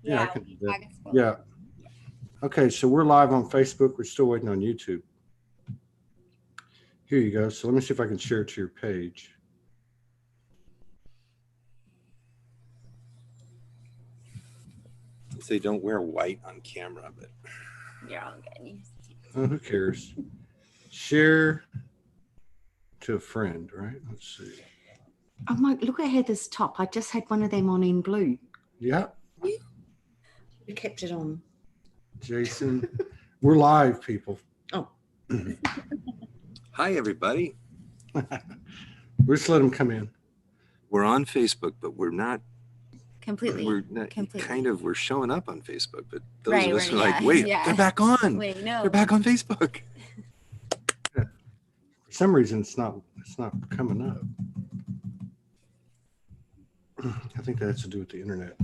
Yeah, I can do that. tag us both. Yeah. Okay, so we're live on Facebook. We're still waiting on YouTube. Here you go. So let me see if I can share it to your page. Say don't wear white on camera, but You're all good. Oh, who cares? Share to a friend, right? Let's see. Oh my, look at Heather's top. I just had one of them on in blue. Yeah, You kept it on. Jason. We're live, people. Oh. hi everybody. We just let them come in. We're on Facebook, but we're not. Completely. We're showing up on Facebook, but those Right, of us we're- are like, yeah, wait, yeah. they're back on. Wait, no. They're back on Facebook. For some reason, it's not coming up. I think that has to do with the internet.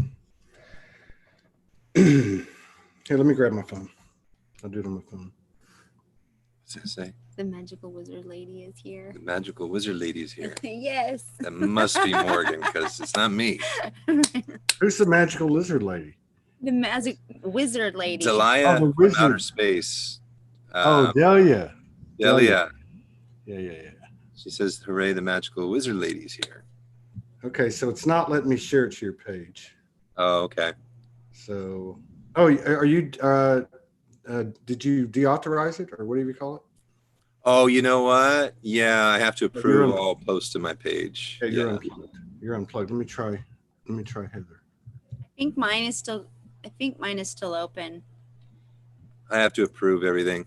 Here, let me grab my phone. I'll do it on my phone. What's that say? The magical wizard lady is here. The magical wizard lady is here. Yes. That must be Morgan because it's not me. Who's the magical lizard lady? The magic wizard lady. Delia Oh, the from outer wizard. space. Oh, Delia. Delia. Yeah. She says, hooray, the magical wizard lady's here. Okay, so it's not letting me share it to your page. Oh, okay. So, are you? Did you deauthorize it, or what do you call it? Oh, you know what? Yeah, I have to You're approve on- all posts to my page. Yeah, you're Yeah. unplugged. You're unplugged. Let me try Heather. I think mine is still open. I have to approve everything.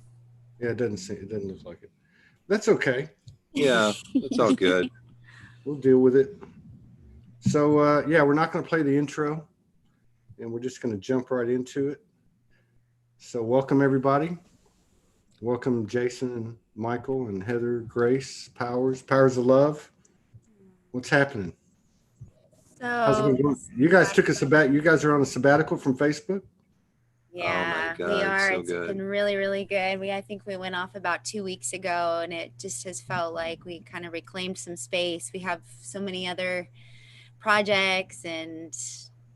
Yeah, it doesn't look like it. That's okay. Yeah, it's all good. We'll deal with it. So, yeah, we're not going to play the intro, and we're just going to jump right into it. So, welcome everybody. Welcome Jason and Michael and Heather, Grace, Powers of Love. What's happening? How's it So going? You guys took a sabbatical. You guys are on a sabbatical from Facebook. yeah, God, we are. so It's good. been really, really good. I think we went off about 2 weeks ago, and it just has felt like we kind of reclaimed some space. We have so many other projects and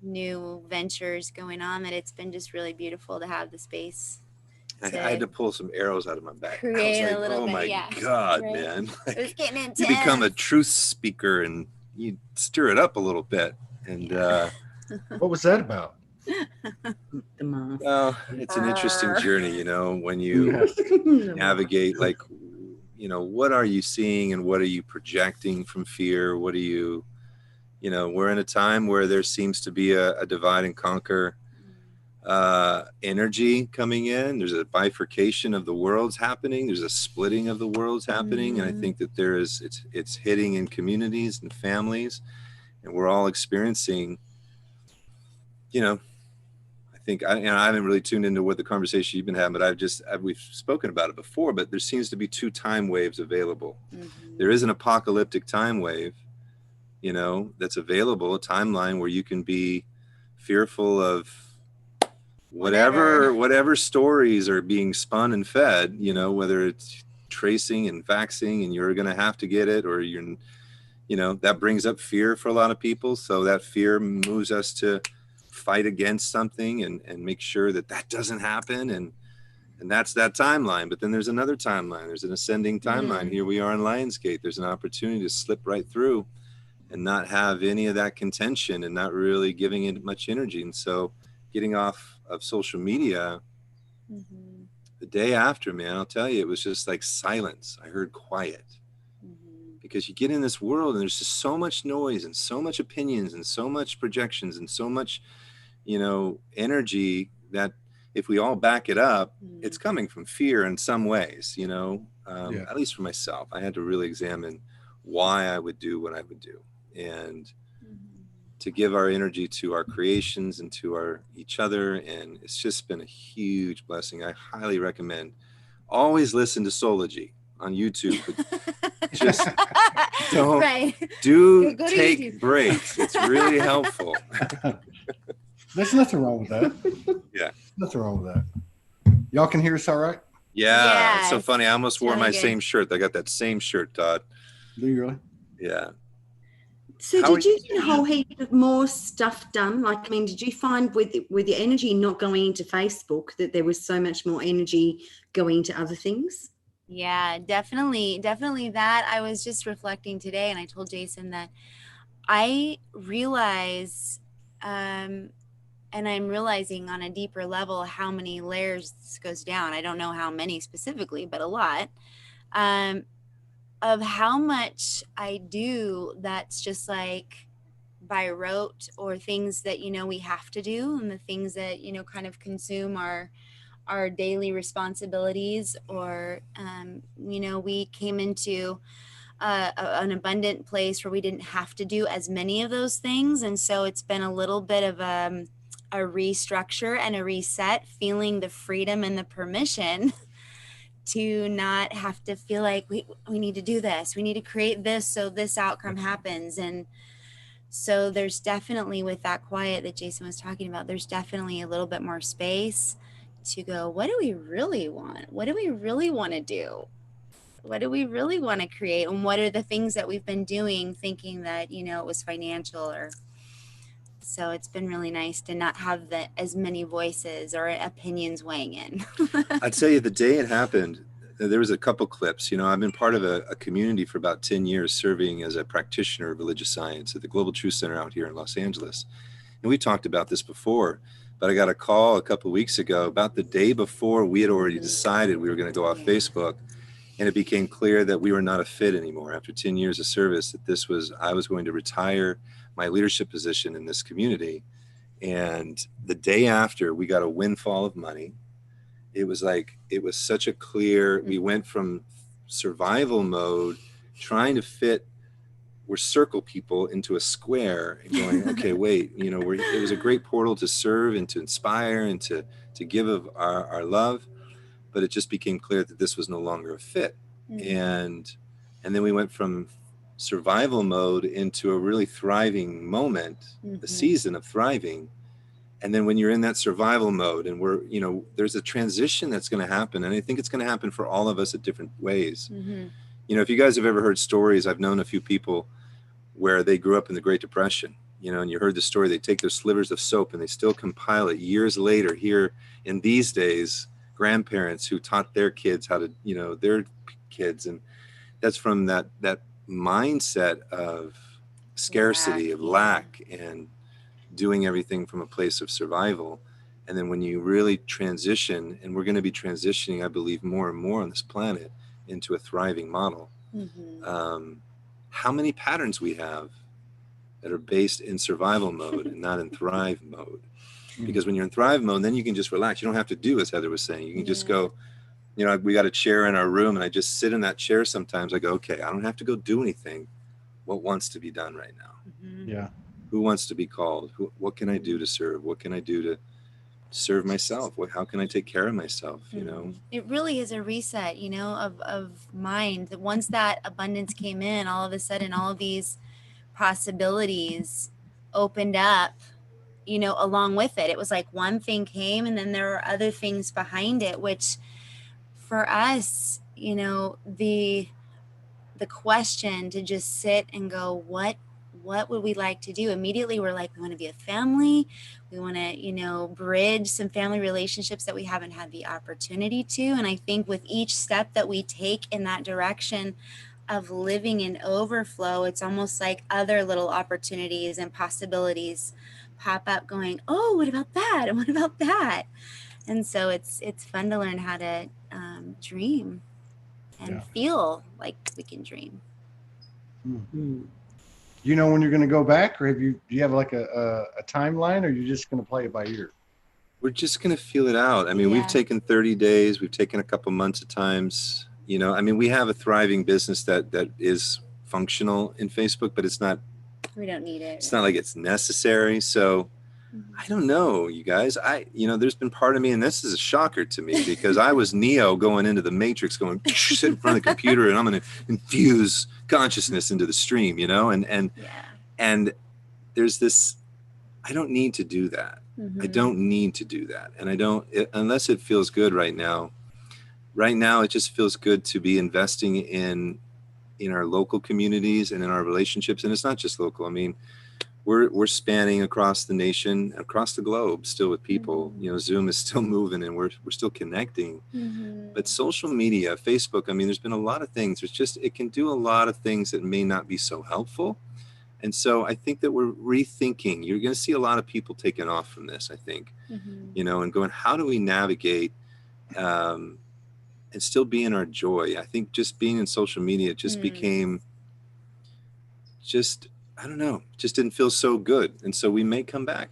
new ventures going on that it's been just really beautiful to have the space. I had to pull some arrows out of my back. I was Create a like, little oh bit, my yeah. God, Right. man. It was getting intense. You become a truth speaker and you stir it up a little bit. And What was that about? The mask. well, it's an interesting journey, when you Yes. navigate, like, what are you seeing and what are you projecting from fear? What are you, we're in a time where there seems to be a divide and conquer energy coming in. There's a bifurcation of the worlds happening. There's a splitting of the worlds happening. And I think that it's hitting in communities and families, and we're all experiencing, I think I haven't really tuned into what the conversation you've been having, but we've spoken about it before, but there seems to be two time waves available. Mhm. There is an apocalyptic time wave, that's available, a timeline where you can be fearful of whatever stories are being spun and fed, whether it's tracing and vaxing and you're going to have to get it, or that brings up fear for a lot of people. So that fear moves us to fight against something and make sure that doesn't happen. And that's that timeline. But then there's another timeline. There's an ascending timeline. Here we are in Lionsgate. There's an opportunity to slip right through and not have any of that contention and not really giving it much energy. And so getting off of social media the day after, man, I'll tell you, it was just like silence. I heard quiet. Because you get in this world and there's just so much noise and so much opinions and so much projections and so much, energy that if we all back it up, it's coming from fear in some ways, at least for myself. I had to really examine why I would do what I would do and to give our energy to our creations and to each other. And it's just been a huge blessing. I highly recommend always listen to Soulology on YouTube. But just don't Go to take YouTube. breaks. It's really helpful. There's nothing wrong with that. Yeah. Nothing wrong with that. Y'all can hear us all right? Yeah. It's so Yes. funny. I almost wore Sounded my good. same shirt. I got that same shirt, Todd. Do you really? Yeah. So How are did you get a whole heap of more stuff done? Like, I mean, did you find with your energy not going into Facebook that there was so much more energy going into other things? Yeah, definitely that. I was just reflecting today, and I told Jason that I realize, and I'm realizing on a deeper level how many layers this goes down. I don't know how many specifically, but a lot, of how much I do that's just like by rote, or things that, we have to do, and the things that, kind of consume our daily responsibilities, or, we came into an abundant place where we didn't have to do as many of those things. And so it's been a little bit of a restructure and a reset, feeling the freedom and the permission to not have to feel like we need to do this. We need to create this so this outcome happens. And so there's definitely, with that quiet that Jason was talking about, there's definitely a little bit more space to go, what do we really want? What do we really want to do? What do we really want to create? And what are the things that we've been doing thinking that, it was financial? Or so it's been really nice to not have as many voices or opinions weighing in. I'd tell you, the day it happened, there was a couple clips. I've been part of a community for about 10 years serving as a practitioner of religious science at the Global Truth Center out here in Los Angeles. And we talked about this before, but I got a call a couple of weeks ago, about the day before we had already decided we were going to go off Facebook. And it became clear that we were not a fit anymore after 10 years of service, that I was going to retire my leadership position in this community. And the day after, we got a windfall of money. It was such a clear, we went from survival mode, trying to fit, we're circle people into a square, and going, okay, wait, it was a great portal to serve and to inspire and to give of our love. But it just became clear that this was no longer a fit. And then we went from survival mode into a really thriving moment, a season of thriving. And then when you're in that survival mode, and there's a transition that's going to happen. And I think it's going to happen for all of us at different ways. If you guys have ever heard stories, I've known a few people where they grew up in the Great Depression, and you heard the story, they take their slivers of soap and they still compile it years later here in these days, grandparents who taught their kids how to, their kids. And that's from that mindset of scarcity, of lack, and doing everything from a place of survival. And then when you really transition, and we're going to be transitioning, I believe, more and more on this planet into a thriving model, how many patterns we have that are based in survival mode and not in thrive mode. Because when you're in thrive mode, then you can just relax. You don't have to do, as Heather was saying. You can just go, we got a chair in our room, and I just sit in that chair sometimes. I go, okay, I don't have to go do anything. What wants to be done right now? Yeah. Who wants to be called? What can I do to serve? What can I do to serve myself? How can I take care of myself? It really is a reset, of mind. That once that abundance came in, all of a sudden, all of these possibilities opened up, along with it. It was like one thing came, and then there were other things behind it, which for us, the question to just sit and go, what would we like to do? Immediately we're like, we want to be a family. We want to, bridge some family relationships that we haven't had the opportunity to. And I think with each step that we take in that direction of living in overflow, it's almost like other little opportunities and possibilities pop up going, oh, what about that? And what about that? And so it's fun to learn how to dream and feel like we can dream. Do you know when you're going to go back, or do you have like a timeline, or you're just going to play it by ear? We're just going to feel it out. I mean, we've taken 30 days, we've taken a couple months at times, we have a thriving business that is functional in Facebook, but we don't need it. It's not like it's necessary. So I don't know, you guys. There's been part of me, and this is a shocker to me, because I was Neo going into the Matrix, going sit in front of the computer, and I'm going to infuse consciousness into the stream, and there's this. I don't need to do that. I don't need to do that, and I don't unless it feels good right now. Right now, it just feels good to be investing in in our local communities and in our relationships. And it's not just local. I mean, we're spanning across the nation, across the globe, still with people. You know, Zoom is still moving, and we're still connecting. But social media, Facebook, I mean, there's been a lot of things. It can do a lot of things that may not be so helpful. And so I think that we're rethinking. You're going to see a lot of people taking off from this, I think, you know, and going, how do we navigate and still be in our joy? I think just being in social media just became I don't know, just didn't feel so good. And so we may come back.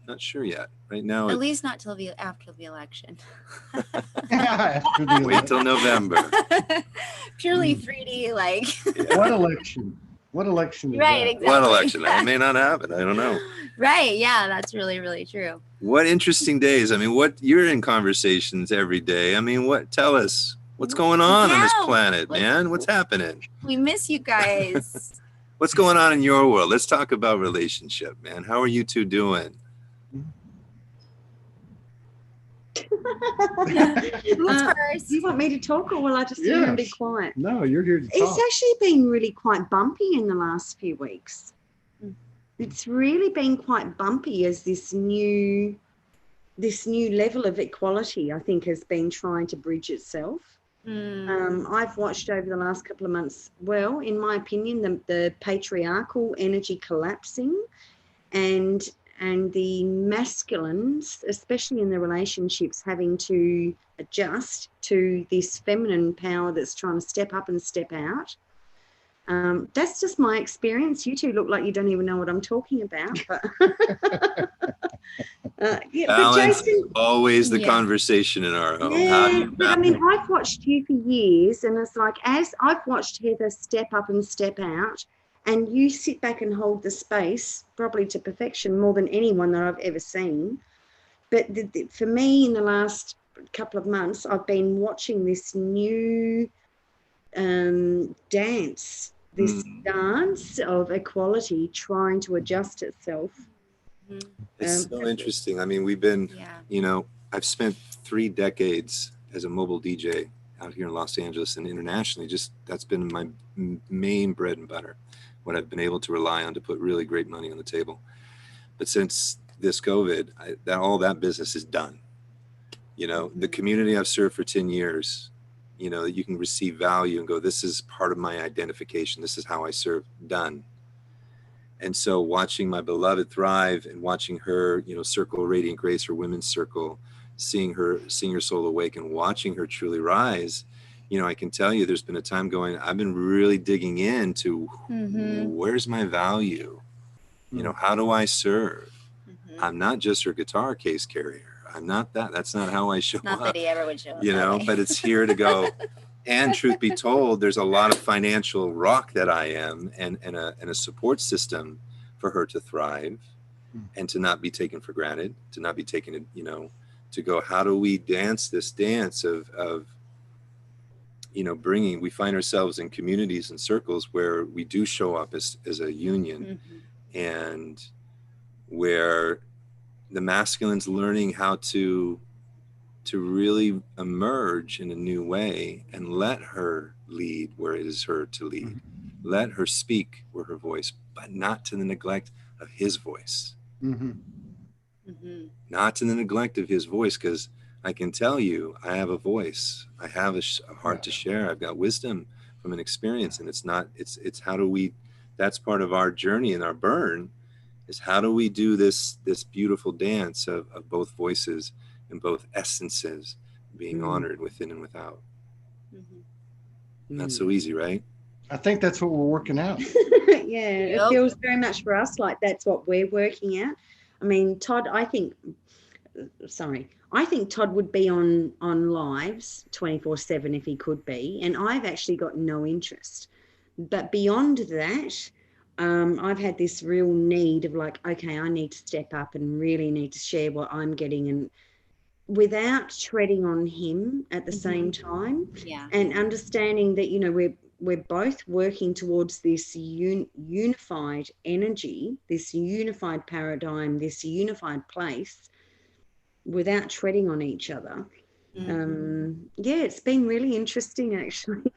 Not sure yet. Right now, at least not till after the election. Wait till November. Purely 3D, like. What election? What election is right, that? exactly. What election? I may not have it. I don't know. Right. Yeah, that's really, really true. What interesting days. I mean, you're in conversations every day. I mean, tell us what's going on this planet, man? What's happening? We miss you guys. What's going on in your world? Let's talk about relationship, man. How are you two doing? Who's first? Do you want me to talk, or will I just sit here and be quiet? No, you're here to talk. It's actually been really quite bumpy in the last few weeks. It's really been quite bumpy as this new level of equality, I think, has been trying to bridge itself. I've watched over the last couple of months, well, in my opinion, the patriarchal energy collapsing and the masculines, especially in the relationships, having to adjust to this feminine power that's trying to step up and step out. That's just my experience. You two look like you don't even know what I'm talking about. But Balance, but Jason, always the conversation in our home. yeah, but I mean, I've watched you for years, and it's like, as I've watched Heather step up and step out, and you sit back and hold the space, probably to perfection, more than anyone that I've ever seen. But for me, in the last couple of months, I've been watching this new dance of equality trying to adjust itself. It's so interesting. I mean, we've been, you know, I've spent 3 decades as a mobile DJ out here in Los Angeles and internationally. Just that's been my main bread and butter, what I've been able to rely on to put really great money on the table. But since this COVID, all that business is done. You know, the community I've served for 10 years, you know, you can receive value and go, this is part of my identification. This is how I serve. Done. And so watching my beloved thrive and watching her, you know, circle Radiant Grace, her women's circle, seeing her soul awake and watching her truly rise, you know, I can tell you there's been a time going, I've been really digging into where's my value? You know, how do I serve? I'm not just her guitar case carrier. I'm not that. That's not how I show up. Not that he ever would show up. You know, but it's here to go. And truth be told, there's a lot of financial rock that I am and a support system for her to thrive and to not be taken for granted, to not be taken, you know, to go, how do we dance this dance of you know, we find ourselves in communities and circles where we do show up as a union and where the masculine's learning how to really emerge in a new way and let her lead where it is her to lead. Let her speak where her voice, but not to the neglect of his voice. Not to the neglect of his voice, because I can tell you, I have a voice. I have a heart to share. I've got wisdom from an experience, and it's how do we, that's part of our journey and our burn, is how do we do this beautiful dance of both voices and both essences being honored within and without. Not so easy, right? I think that's what we're working out. It feels very much for us like that's what we're working out. I mean, Todd, I think Todd would be on lives 24/7 if he could be, and I've actually got no interest. But beyond that, I've had this real need of like, okay, I need to step up and really need to share what I'm getting, and without treading on him at the same time, and understanding that, you know, we're both working towards this unified energy, this unified paradigm, this unified place, without treading on each other. It's been really interesting, actually.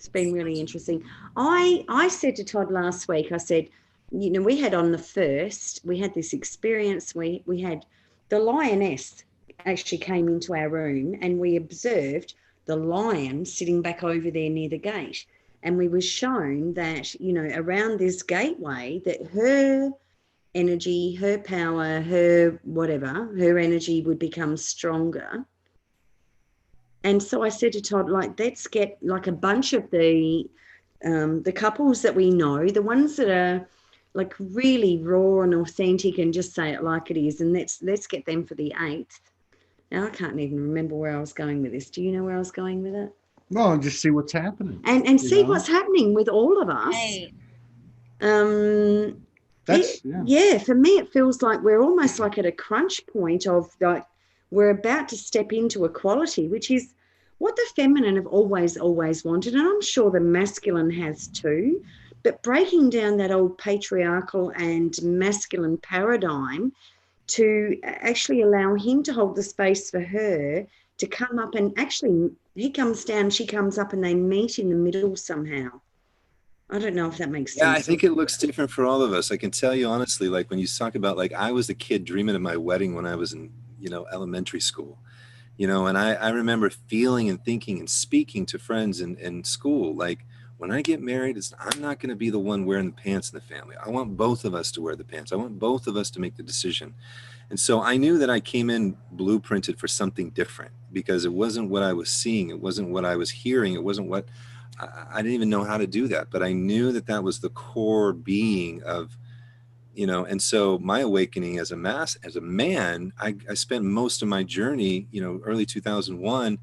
It's been really interesting. I said to Todd last week, I said, you know, we had on the first, we had this experience. We had the lioness actually came into our room, and we observed the lion sitting back over there near the gate. And we were shown that, you know, around this gateway, that her energy, her power, her whatever, her energy would become stronger. And so I said to Todd, like, let's get like a bunch of the couples that we know, the ones that are like really raw and authentic and just say it like it is, and let's get them for the 8th. Now I can't even remember where I was going with this. Do you know where I was going with it? Well, just see what's happening. And see what's happening with all of us. Right. Yeah, for me it feels like we're almost like at a crunch point of like we're about to step into equality, which is what the feminine have always wanted, and I'm sure the masculine has too. But breaking down that old patriarchal and masculine paradigm to actually allow him to hold the space for her to come up, and actually he comes down, she comes up, and they meet in the middle somehow. I don't know if that makes sense. Yeah, I think it looks different for all of us. I can tell you honestly, like when you talk about, like, I was a kid dreaming of my wedding when I was in, you know, elementary school, you know, and I remember feeling and thinking and speaking to friends in school, like, when I get married, I'm not going to be the one wearing the pants in the family. I want both of us to wear the pants. I want both of us to make the decision. And so I knew that I came in blueprinted for something different, because it wasn't what I was seeing. It wasn't what I was hearing. It wasn't what I didn't even know how to do that, but I knew that that was the core being of, you know. And so my awakening as a man, I spent most of my journey, you know, early 2001,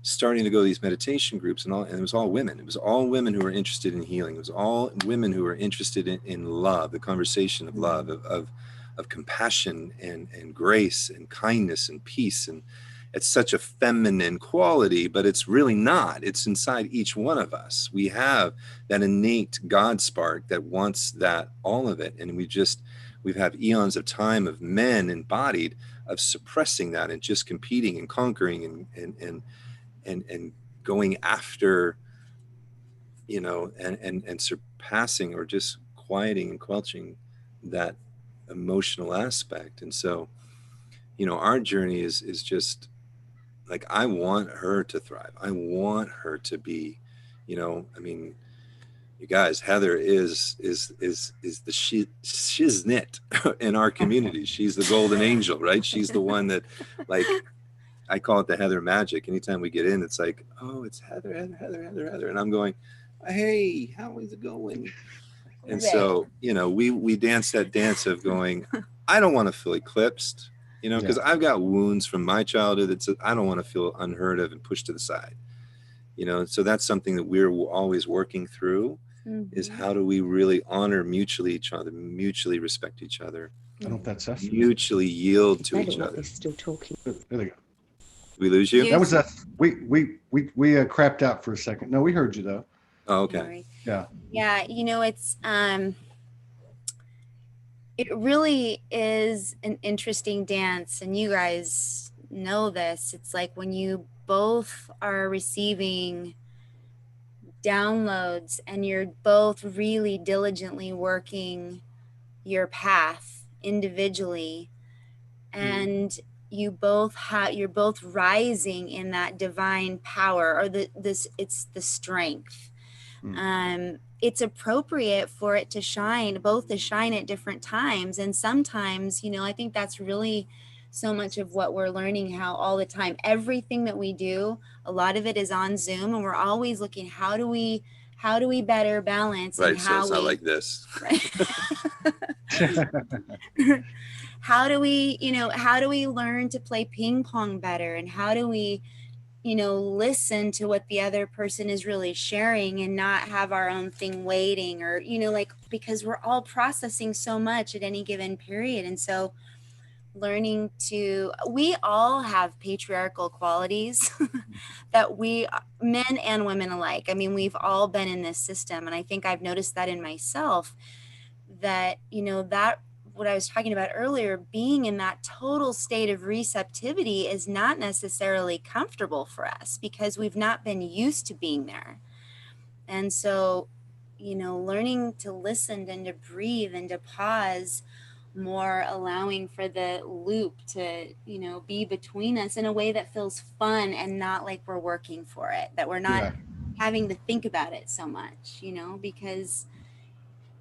starting to go to these meditation groups, and it was all women. It was all women who were interested in healing. It was all women who were interested in love, the conversation of love, of compassion and grace and kindness and peace. And it's such a feminine quality, but it's really not. It's inside each one of us. We have that innate God spark that wants that, all of it. And we've had eons of time of men embodied of suppressing that and just competing and conquering and going after, you know, and surpassing or just quieting and quelching that emotional aspect. And so, you know, our journey is just like, I want her to thrive. I want her to be, you know, I mean, you guys, Heather is the shiznit in our community. She's the golden angel, right? She's the one that, like, I call it the Heather magic. Anytime we get in, it's like, oh, it's Heather. And I'm going, hey, how is it going? And so, you know, we dance that dance of going, I don't want to feel eclipsed, you know, because I've got wounds from my childhood. I don't want to feel unheard of and pushed to the side, you know. So that's something that we're always working through, is how do we really honor mutually each other, mutually respect each other, I don't know if that's us. mutually yield to each other. They're still talking. There they go. Did we lose you? That was us. We crapped out for a second. No, we heard you though. Oh, okay. Yeah, you know, it's it really is an interesting dance, and you guys know this. It's like when you both are receiving downloads and you're both really diligently working your path individually, and you're both rising in that divine power, or it's the strength. It's appropriate for it to shine, both to shine at different times. And sometimes, you know, I think that's really so much of what we're learning, how all the time, everything that we do, a lot of it is on Zoom, and we're always looking, how do we better balance? Right. And So it's not like this. Right. How do we learn to play ping pong better? And how do we, you know, listen to what the other person is really sharing and not have our own thing waiting, or, you know, like, because we're all processing so much at any given period. And so learning we all have patriarchal qualities that men and women alike. I mean, we've all been in this system. And I think I've noticed that in myself, that, you know, that what I was talking about earlier, being in that total state of receptivity is not necessarily comfortable for us, because we've not been used to being there. And so, learning to listen and to breathe and to pause more, allowing for the loop to, be between us in a way that feels fun and not like we're working for it, that we're not Yeah. having to think about it so much, because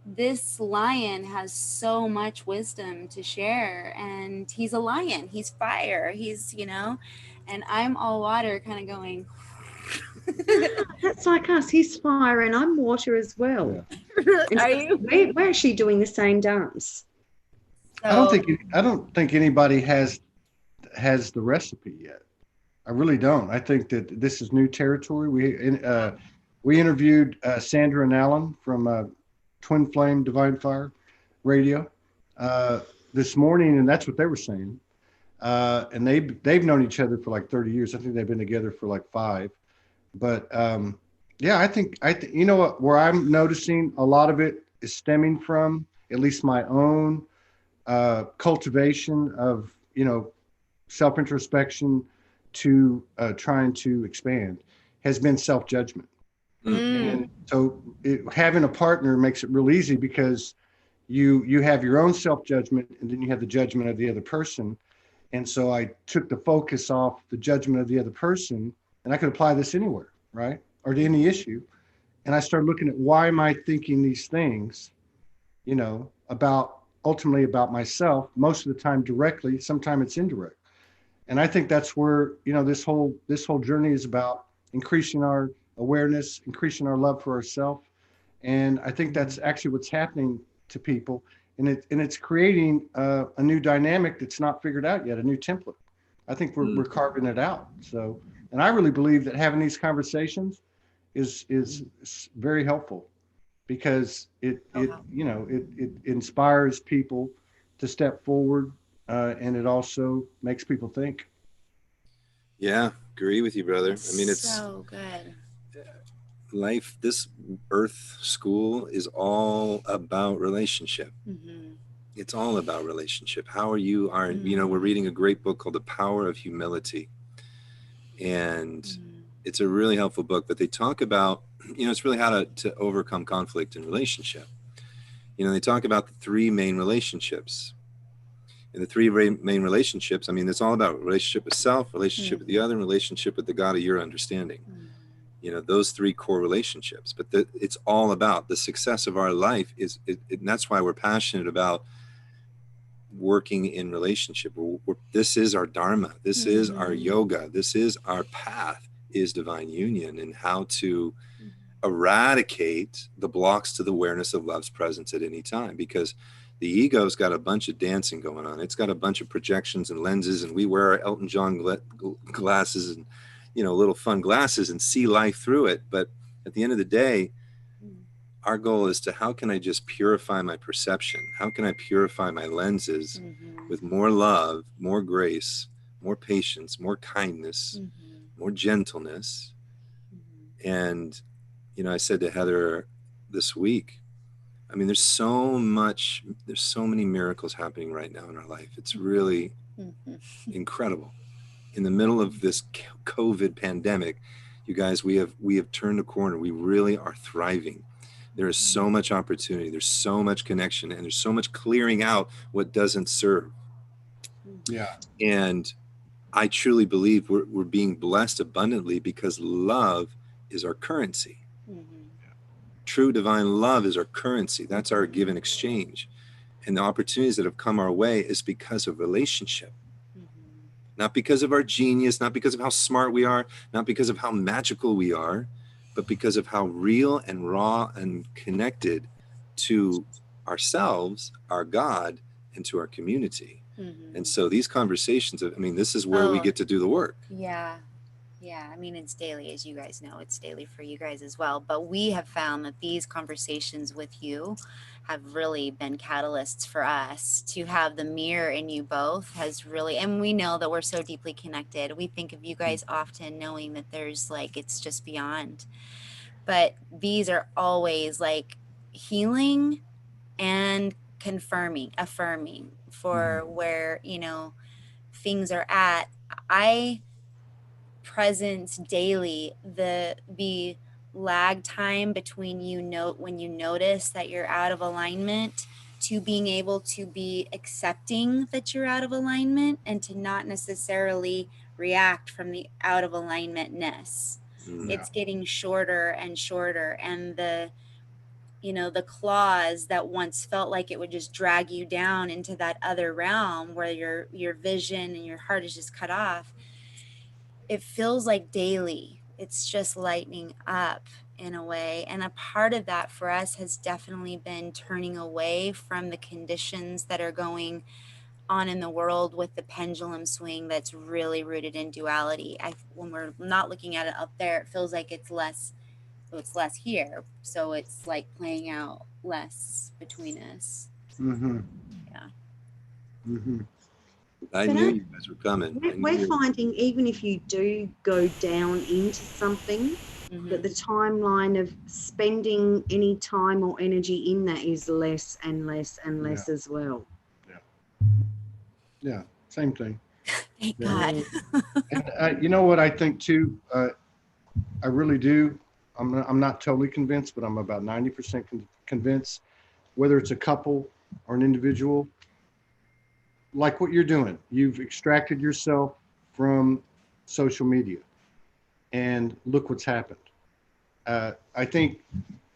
this lion has so much wisdom to share, and he's a lion, he's fire, he's, and I'm all water, kind of going. That's like us. He's fire and I'm water as well. Yeah. And Are so you? we're actually doing the same dance. I don't think anybody has the recipe yet. I really don't. I think that this is new territory. We interviewed Sandra and Alan from Twin Flame Divine Fire Radio uh, this morning, and that's what they were saying. And they've known each other for like 30 years. I think they've been together for like 5. But yeah, you know what, where I'm noticing a lot of it is stemming from at least my own cultivation of self introspection to trying to expand has been self judgment. And so having a partner makes it real easy because you have your own self judgment and then you have the judgment of the other person. And so I took the focus off the judgment of the other person, and I could apply this anywhere, right? Or to any issue. And I started looking at why am I thinking these things, about ultimately about myself, most of the time directly, sometimes it's indirect. And I think that's where, this whole journey is about increasing our awareness, increasing our love for ourselves. And I think that's actually what's happening to people. And it's creating a new dynamic that's not figured out yet, a new template. I think we're carving it out. So, and I really believe that having these conversations is very helpful because it inspires people to step forward, and it also makes people think. Yeah, agree with you, brother. I mean, it's so good. Life, this earth school is all about relationship. Mm-hmm. It's all about relationship. How are you? We're reading a great book called The Power of Humility. And it's a really helpful book, but they talk about, it's really how to overcome conflict in relationship. They talk about the 3 main relationships. And the 3 main relationships, I mean, it's all about relationship with self, relationship with the other, and relationship with the God of your understanding. Those 3 core relationships. But it's all about the success of our life and that's why we're passionate about working in relationship. This is our dharma. This is our yoga. This is our path, is divine union, and how to eradicate the blocks to the awareness of love's presence at any time. Because the ego's got a bunch of dancing going on. It's got a bunch of projections and lenses, and we wear our Elton John glasses and little fun glasses and see life through it. But at the end of the day, our goal is to, how can I just purify my perception? How can I purify my lenses with more love, more grace, more patience, more kindness, more gentleness? And, I said to Heather this week, I mean, there's so many miracles happening right now in our life. It's really incredible. In the middle of this COVID pandemic, you guys, we have turned a corner. We really are thriving. There is so much opportunity. There's so much connection, and there's so much clearing out what doesn't serve. Yeah. And I truly believe we're being blessed abundantly because love is our currency. True divine love is our currency. That's our give and exchange. And the opportunities that have come our way is because of relationship. Not because of our genius, not because of how smart we are, not because of how magical we are, but because of how real and raw and connected to ourselves, our God, and to our community. And so these conversations, this is where we get to do the work. Yeah. Yeah. I mean, it's daily, as you guys know, it's daily for you guys as well. But we have found that these conversations with you have really been catalysts for us. To have the mirror in you both has really, and we know that we're so deeply connected. We think of you guys often, knowing that there's it's just beyond. But these are always healing and affirming for where, things are at. I presence daily the lag time between when you notice that you're out of alignment to being able to be accepting that you're out of alignment and to not necessarily react from the out of alignmentness. It's getting shorter and shorter, and the claws that once felt like it would just drag you down into that other realm where your vision and your heart is just cut off, it feels like daily it's just lightening up in a way. And a part of that for us has definitely been turning away from the conditions that are going on in the world with the pendulum swing that's really rooted in duality. When we're not looking at it up there, it feels like it's less, so it's less here, so it's like playing out less between us. Yeah. I knew you guys were coming. We're finding even if you do go down into something, that the timeline of spending any time or energy in that is less and less and less as well. Yeah, same thing. Thank God. And you know what I think too? I really do. I'm not totally convinced, but I'm about 90% convinced, whether it's a couple or an individual, like what you're doing. You've extracted yourself from social media, and look what's happened. I think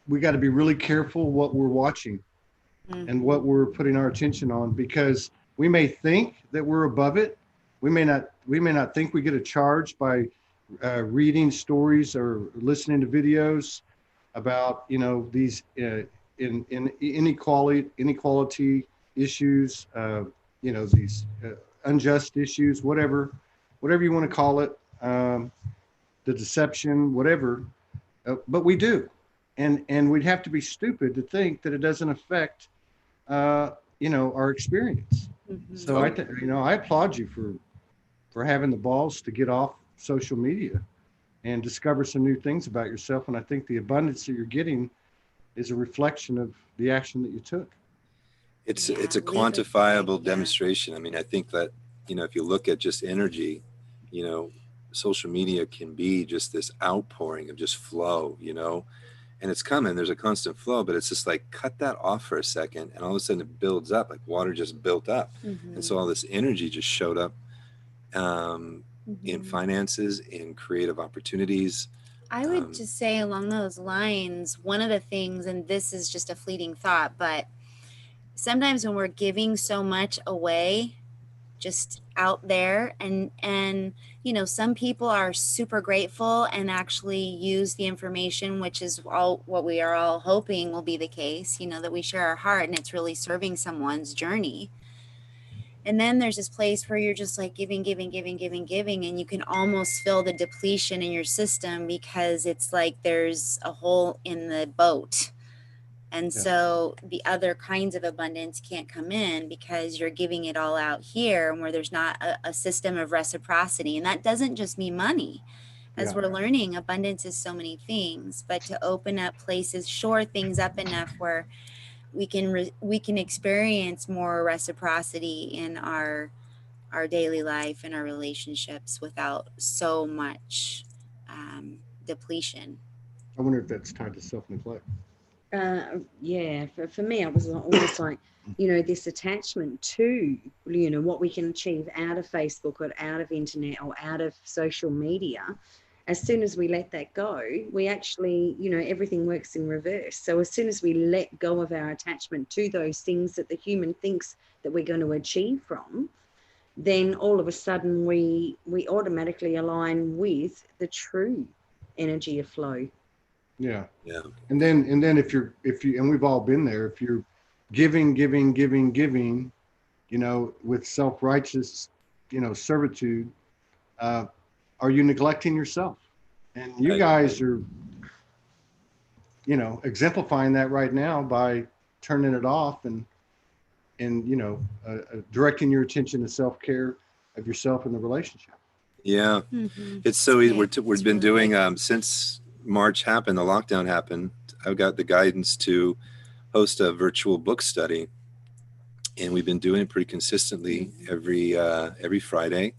we got to be really careful what we're watching and what we're putting our attention on, because we may think that we're above it. We may not think we get a charge by reading stories or listening to videos about these inequality issues, these unjust issues, whatever you want to call it, the deception, whatever. But we do, and we'd have to be stupid to think that it doesn't affect our experience. So I applaud you for having the balls to get off social media and discover some new things about yourself. And I think the abundance that you're getting is a reflection of the action that you took. It's a quantifiable demonstration. I mean, I think that, if you look at just energy, social media can be just this outpouring of just flow, and it's coming. There's a constant flow, but it's just like, cut that off for a second, and all of a sudden it builds up, like water just built up. And so all this energy just showed up in finances, in creative opportunities. I would just say along those lines, one of the things, and this is just a fleeting thought, but sometimes when we're giving so much away just out there, and some people are super grateful and actually use the information, which is all what we are all hoping will be the case, that we share our heart and it's really serving someone's journey. And then there's this place where you're just like giving, and you can almost feel the depletion in your system because it's like there's a hole in the boat. And so the other kinds of abundance can't come in because you're giving it all out here, where there's not a system of reciprocity. And that doesn't just mean money. As we're learning, abundance is so many things, but to open up places, shore things up enough where we can experience more reciprocity in our daily life and our relationships without so much depletion. I wonder if that's tied to self-neglect. For me, I was almost like, this attachment to, what we can achieve out of Facebook or out of internet or out of social media. As soon as we let that go, we actually, everything works in reverse. So as soon as we let go of our attachment to those things that the human thinks that we're going to achieve from, then all of a sudden we automatically align with the true energy of flow. Yeah. And then if you, and we've all been there, if you're giving, with self-righteous, servitude, are you neglecting yourself? And you guys are, exemplifying that right now by turning it off and directing your attention to self-care of yourself and the relationship. Yeah. It's so easy. We've been doing, since March happened, the lockdown happened, I've got the guidance to host a virtual book study, and we've been doing it pretty consistently every Friday.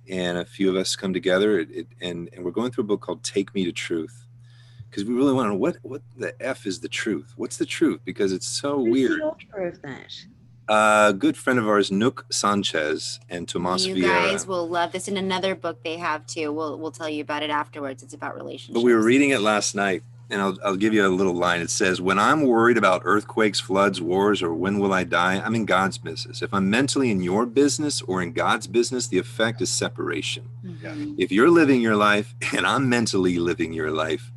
And a few of us come together, and we're going through a book called Take Me to Truth. because we really want to know what the F is the truth. What's the truth? Because it's so Who's weird. the author of that? A good friend of ours, Nook Sanchez and Tomas You Vieira. guys will love this. And another book they have too. We'll tell you about it afterwards. It's about relationships. But we were reading it last night, and I'll give you a little line. It says, "When I'm worried about earthquakes, floods, wars, or when will I die, I'm in God's business. If I'm mentally in your business or in God's business, the effect is separation. Mhm. If you're living your life and I'm mentally living your life,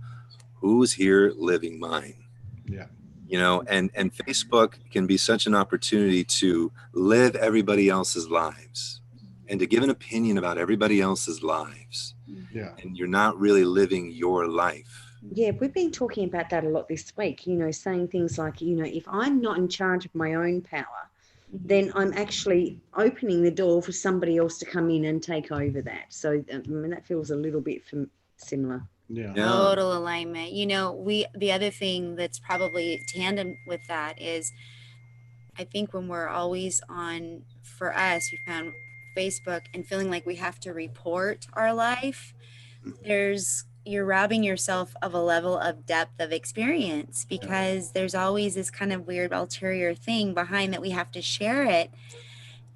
who's here living mine?" Yeah. You know, and Facebook can be such an opportunity to live everybody else's lives and to give an opinion about everybody else's lives. Yeah. And you're not really living your life. Yeah, we've been talking about that a lot this week, you know, saying things like, you know, if I'm not in charge of my own power, then I'm actually opening the door for somebody else to come in and take over that. So, I mean, that feels a little bit similar. Yeah. Yeah. Total alignment. You know, the other thing that's probably tandem with that is I think when we're always on, for us, we found Facebook and feeling like we have to report our life, you're robbing yourself of a level of depth of experience, because there's always this kind of weird ulterior thing behind that we have to share it.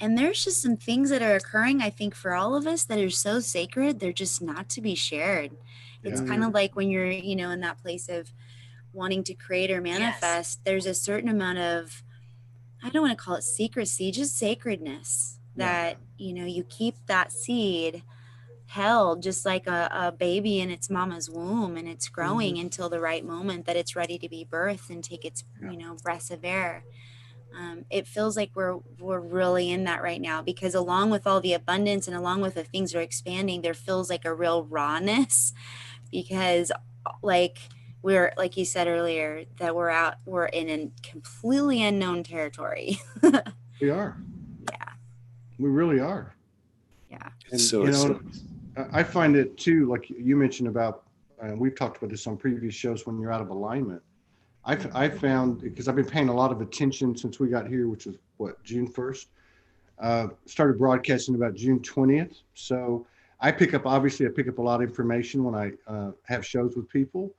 And there's just some things that are occurring, I think, for all of us that are so sacred, they're just not to be shared. It's kind of like when you're, you know, in that place of wanting to create or manifest, there's a certain amount of, I don't want to call it secrecy, just sacredness that, you know, you keep that seed held just like a baby in its mama's womb, and it's growing until the right moment that it's ready to be birthed and take its, you know, breaths of air. It feels like we're really in that right now, because along with all the abundance and along with the things that are expanding, there feels like a real rawness, because like we're, like you said earlier, that we're in a completely unknown territory. We are. Yeah. We really are. Yeah. And, So you it's know, I find it too, like you mentioned about, and we've talked about this on previous shows, when you're out of alignment. I found, because I've been paying a lot of attention since we got here, which was what, June 1st, started broadcasting about June 20th. So I pick up a lot of information when I have shows with people.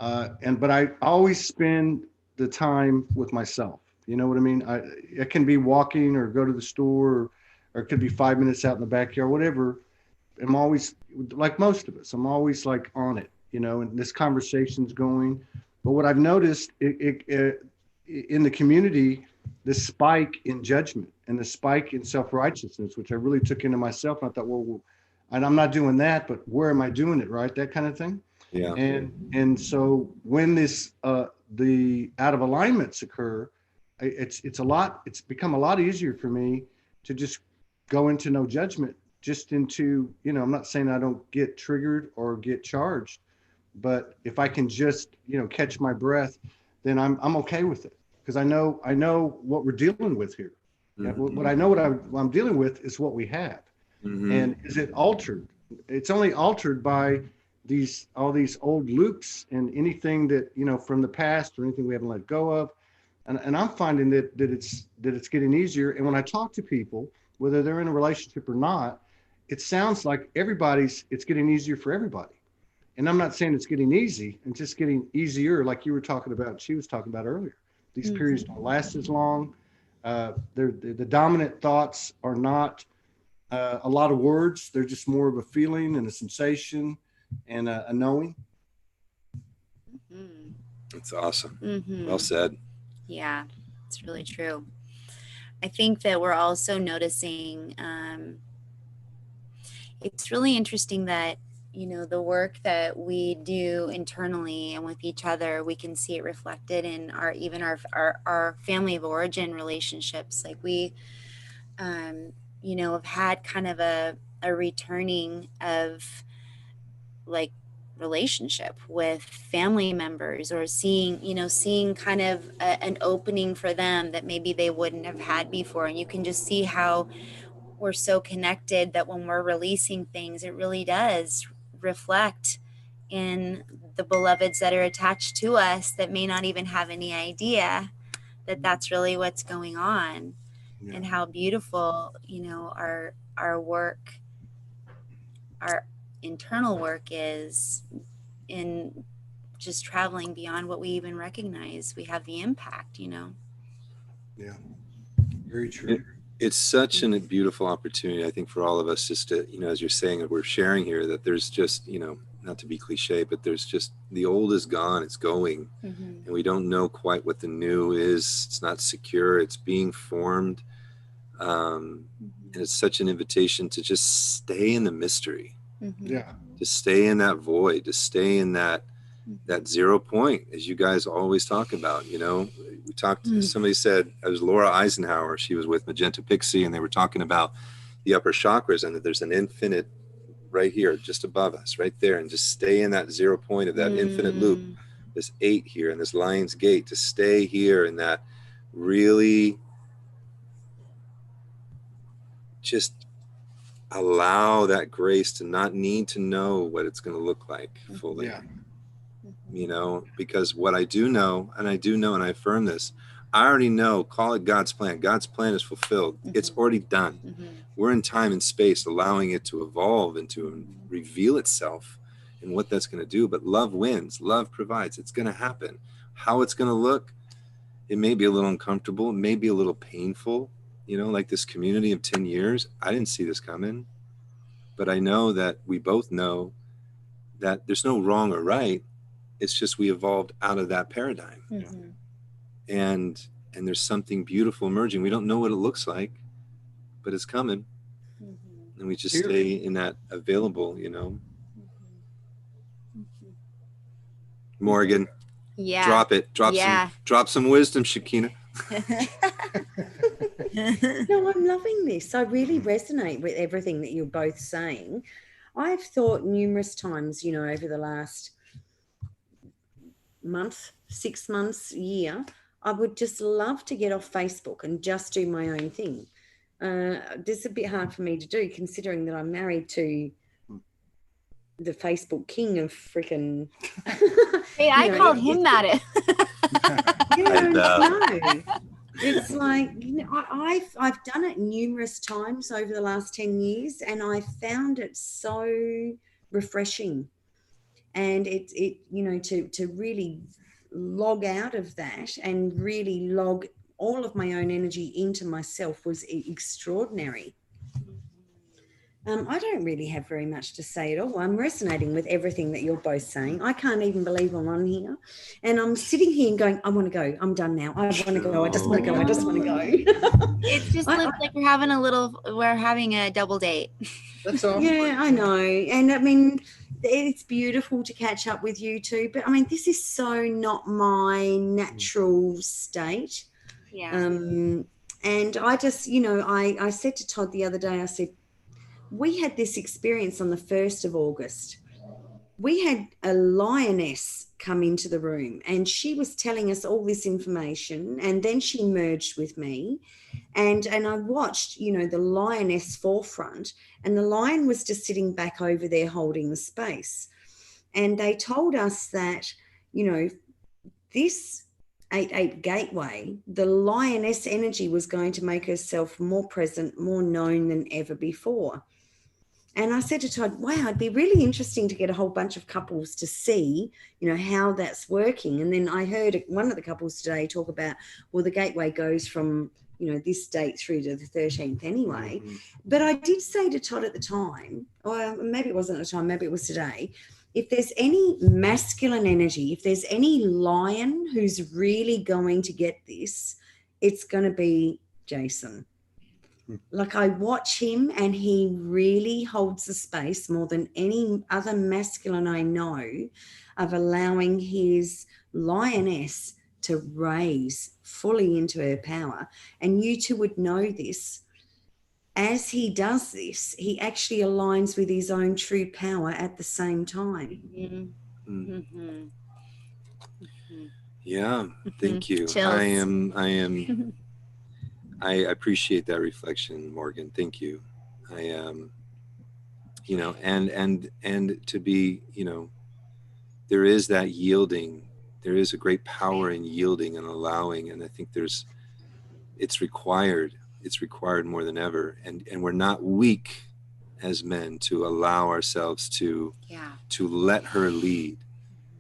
But I always spend the time with myself. You know what I mean? It can be walking or go to the store, or it could be 5 minutes out in the backyard, whatever. I'm always, like most of us, I'm always like on it, you know, and this conversation's going. But what I've noticed in the community, the spike in judgment and the spike in self-righteousness, which I really took into myself. And I thought, well, and I'm not doing that, but where am I doing it? Right. That kind of thing. Yeah. And so when the out of alignments occur, it's become a lot easier for me to just go into no judgment, just into, you know, I'm not saying I don't get triggered or get charged, but if I can just, you know, catch my breath, then I'm okay with it, because I know what we're dealing with here. What I know what I'm dealing with is what we have. And is it altered? It's only altered by all these old loops and anything that, you know, from the past or anything we haven't let go of. And I'm finding that it's getting easier. And when I talk to people, whether they're in a relationship or not, it sounds like it's getting easier for everybody. And I'm not saying it's getting easy, it's just getting easier, like you were talking about, she was talking about earlier. These periods don't last as long. The dominant thoughts are not a lot of words. They're just more of a feeling and a sensation and a knowing. That's awesome. Well said. Yeah, it's really true. I think that we're also noticing, it's really interesting that, you know, the work that we do internally and with each other, we can see it reflected in our family of origin relationships. Like we, you know, have had kind of a returning of like relationship with family members, or seeing kind of an opening for them that maybe they wouldn't have had before. And you can just see how we're so connected that when we're releasing things, it really does reflect in the beloveds that are attached to us that may not even have any idea that that's really what's going on. And how beautiful, you know, our work, our internal work is in just traveling beyond what we even recognize. We have the impact, you know. Yeah, very true. It's such a beautiful opportunity, I think, for all of us, just to, you know, as you're saying, that we're sharing here, that there's just, you know, not to be cliche, but there's just, the old is gone, it's going, and we don't know quite what the new is. It's not secure, it's being formed. And it's such an invitation to just stay in the mystery, Yeah, to stay in that void, to stay in that 0 point, as you guys always talk about. You know, we talked, somebody said, it was Laura Eisenhower, she was with Magenta Pixie, and they were talking about the upper chakras, and that there's an infinite right here, just above us, right there, and just stay in that 0 point of that infinite loop, this 8 here, and this Lion's Gate, to stay here in that, really just allow that grace to not need to know what it's going to look like fully. yeah, You know, because what I do know, and I affirm this, I already know, call it God's plan. God's plan is fulfilled. It's already done. We're in time and space, allowing it to evolve and to reveal itself and what that's going to do. But love wins. Love provides. It's going to happen. How it's going to look, it may be a little uncomfortable. It may be a little painful. You know, like this community of 10 years, I didn't see this coming. But I know that we both know that there's no wrong or right. It's just we evolved out of that paradigm. And there's something beautiful emerging. We don't know what it looks like, but it's coming. And we just stay in that available, you know. Morgan, drop it. Drop some wisdom, Shakina. No, I'm loving this. I really resonate with everything that you're both saying. I've thought numerous times, you know, over the last month, 6 months, year, I would just love to get off Facebook and just do my own thing. This is a bit hard for me to do, considering that I'm married to the Facebook king of freaking. Hey, I called him that. No. It's like, you know, I've done it numerous times over the last 10 years, and I found it so refreshing. And it you know, to really log out of that and really log all of my own energy into myself was extraordinary. I don't really have very much to say at all. I'm resonating with everything that you're both saying. I can't even believe I'm on here. And I'm sitting here and going, I want to go. I'm done now. I want to go. I just want to go. I just want to go. It just looks like we're having a double date. that's all. Yeah, I know. And I mean, it's beautiful to catch up with you too. But I mean, this is so not my natural state. Yeah. And I just, you know, I said to Todd the other day, I said, we had this experience on the 1st of August. We had a lioness come into the room, and she was telling us all this information, and then she merged with me, and I watched, you know, the lioness forefront, and the lion was just sitting back over there holding the space. And they told us that, you know, this 8-8 gateway, the lioness energy was going to make herself more present, more known than ever before. And I said to Todd, wow, it'd be really interesting to get a whole bunch of couples to see, you know, how that's working. And then I heard one of the couples today talk about, well, the gateway goes from, you know, this date through to the 13th anyway. But I did say to Todd at the time, or maybe it wasn't at the time, maybe it was today, if there's any masculine energy, if there's any lion who's really going to get this, it's going to be Jason. Like, I watch him and he really holds the space more than any other masculine I know of allowing his lioness to raise fully into her power. And you two would know this. As he does this, he actually aligns with his own true power at the same time. Yeah, thank you. Chills. I appreciate that reflection, Morgan. Thank you. You know, and to be, you know, there is that yielding. There is a great power in yielding and allowing. And I think it's required more than ever. And we're not weak as men to allow ourselves to let her lead,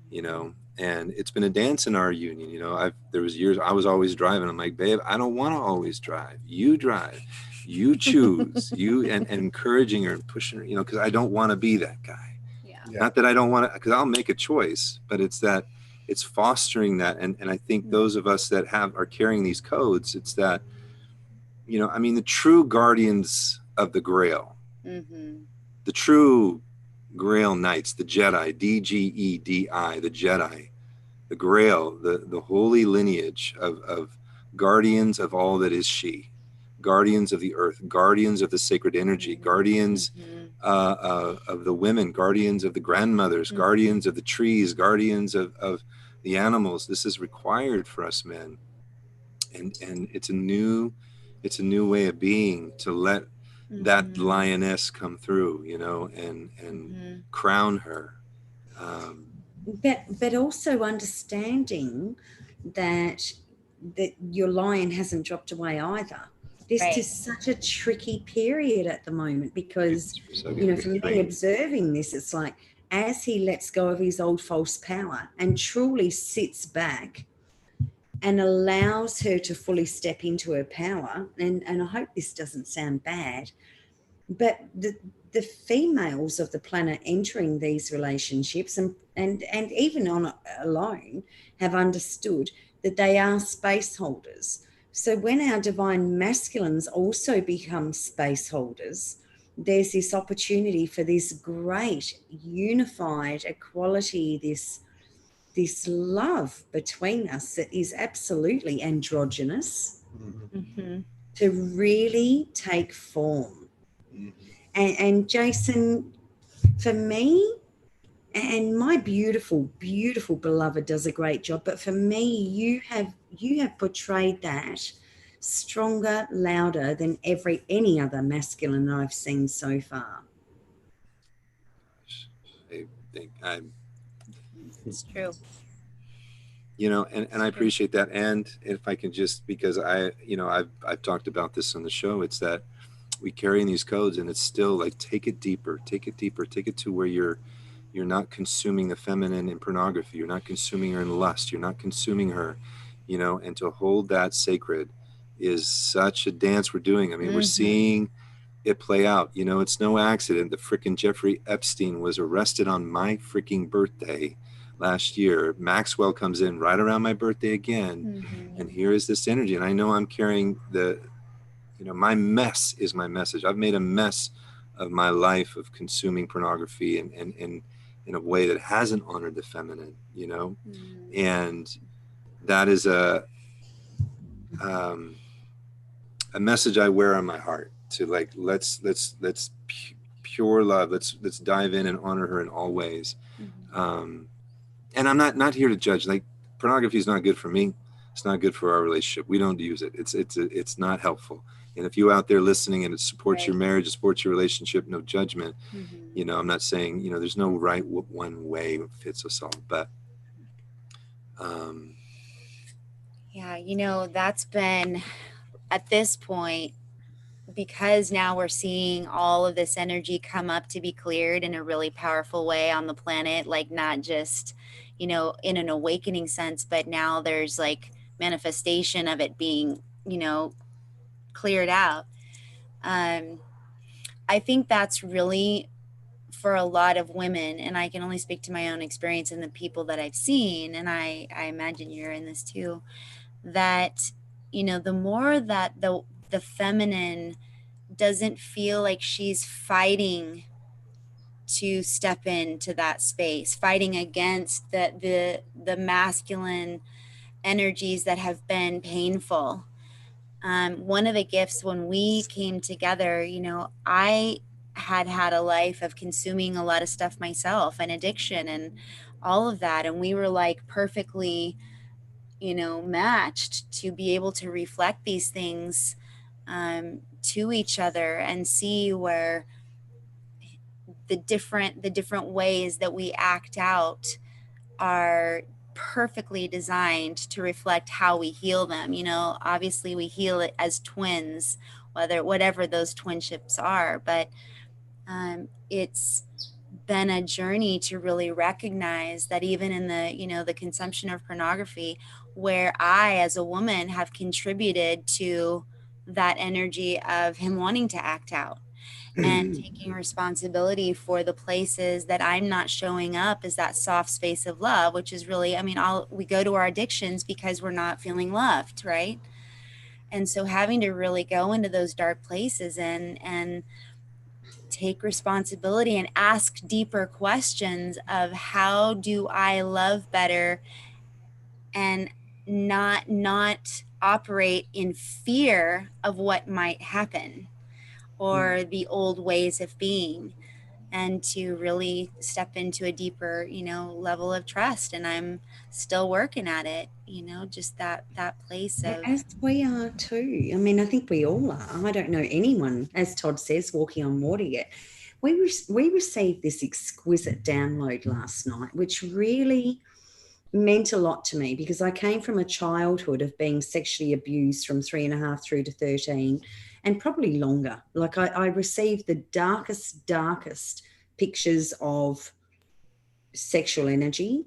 you know, And it's been a dance in our union. You know, there was years I was always driving. I'm like, babe, I don't want to always drive. You drive, you choose, and encouraging her and pushing her, you know, because I don't want to be that guy. Yeah. Not that I don't want to, because I'll make a choice, but it's that it's fostering that. And I think those of us that are carrying these codes, it's that, you know, I mean, the true guardians of the Grail, the true Grail Knights, the Jedi, DGEDI, the Jedi, the Grail, the holy lineage of guardians of all that is she, guardians of the earth, guardians of the sacred energy, guardians of the women, guardians of the grandmothers, guardians of the trees, guardians of the animals. This is required for us men, and it's a new way of being, to let that lioness come through, you know, and crown her. But also understanding that your lion hasn't dropped away either. This is such a tricky period at the moment, because, you know, for me observing this, it's like, as he lets go of his old false power and truly sits back and allows her to fully step into her power, and I hope this doesn't sound bad, but the females of the planet entering these relationships and even on alone have understood that they are space holders. So when our divine masculines also become space holders, there's this opportunity for this great unified equality, this love between us that is absolutely androgynous, to really take form. And Jason, for me, and my beautiful, beautiful beloved does a great job, but for me, you have portrayed that stronger, louder than any other masculine I've seen so far. I think It's true. You know, and I appreciate that. And if I can just, because I've talked about this on the show, it's that we carry in these codes, and it's still like, take it deeper, take it to where you're not consuming the feminine in pornography. You're not consuming her in lust. You're not consuming her, you know, and to hold that sacred is such a dance we're doing. I mean, we're seeing it play out. You know, it's no accident that frickin' Jeffrey Epstein was arrested on my freaking birthday last year. Maxwell comes in right around my birthday again. And here is this energy. And I know I'm carrying my mess is my message. I've made a mess of my life of consuming pornography and in a way that hasn't honored the feminine, you know? And that is a message I wear on my heart, to like, let's pure love. Let's dive in and honor her in all ways. And I'm not here to judge. Like, pornography is not good for me. It's not good for our relationship. We don't use it. It's not helpful. And if you out there listening and it supports your marriage, it supports your relationship, no judgment. You know, I'm not saying, you know, there's no right one way fits us all, but yeah, you know, that's been, at this point, because now we're seeing all of this energy come up to be cleared in a really powerful way on the planet, like not just, you know, in an awakening sense, but now there's like manifestation of it being, you know, cleared out. I think that's really, for a lot of women, and I can only speak to my own experience and the people that I've seen, and I imagine you're in this too, that, you know, the more that the feminine doesn't feel like she's fighting to step into that space, fighting against the masculine energies that have been painful. One of the gifts when we came together, you know, I had a life of consuming a lot of stuff myself, and addiction and all of that. And we were like perfectly, you know, matched to be able to reflect these things to each other and see where the different ways that we act out are perfectly designed to reflect how we heal them. You know, obviously we heal it as twins, whatever those twinships are, but it's been a journey to really recognize that even in the, you know, the consumption of pornography, where I as a woman have contributed to that energy of him wanting to act out, and taking responsibility for the places that I'm not showing up as that soft space of love, which is really, I mean, we go to our addictions because we're not feeling loved, right? And so having to really go into those dark places and take responsibility and ask deeper questions of how do I love better and not operate in fear of what might happen or the old ways of being, and to really step into a deeper, you know, level of trust. And I'm still working at it, you know, just that place of, As we are too. I mean, I think we all are. I don't know anyone, as Todd says, walking on water yet. We received this exquisite download last night, which really meant a lot to me, because I came from a childhood of being sexually abused from 3.5 through to 13, and probably longer. Like I received the darkest pictures of sexual energy.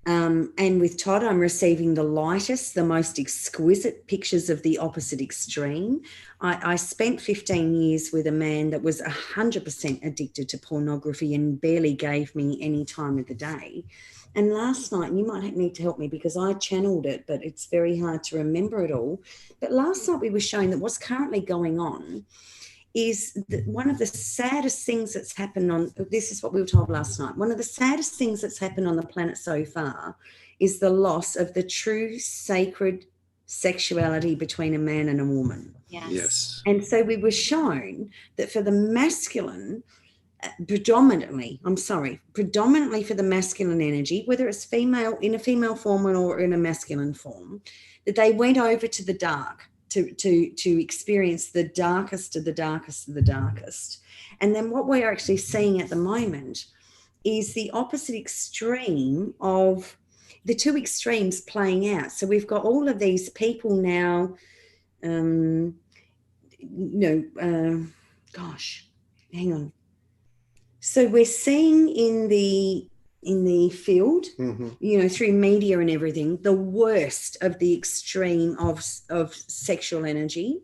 And with Todd, I'm receiving the lightest, the most exquisite pictures of the opposite extreme. I spent 15 years with a man that was 100% addicted to pornography and barely gave me any time of the day. And last night, and you might need to help me because I channeled it, but it's very hard to remember it all. But last night we were showing that what's currently going on is that one of the saddest things that's happened on, this is what we were told last night, one of the saddest things that's happened on the planet so far is the loss of the true sacred sexuality between a man and a woman. Yes. And so we were shown that for the masculine, predominantly for the masculine energy, whether it's female, in a female form or in a masculine form, that they went over to the dark to experience the darkest of the darkest of the darkest. And then what we're actually seeing at the moment is the opposite extreme of the two extremes playing out. So we've got all of these people now, gosh, hang on. So we're seeing in the field, you know, through media and everything, the worst of the extreme of sexual energy.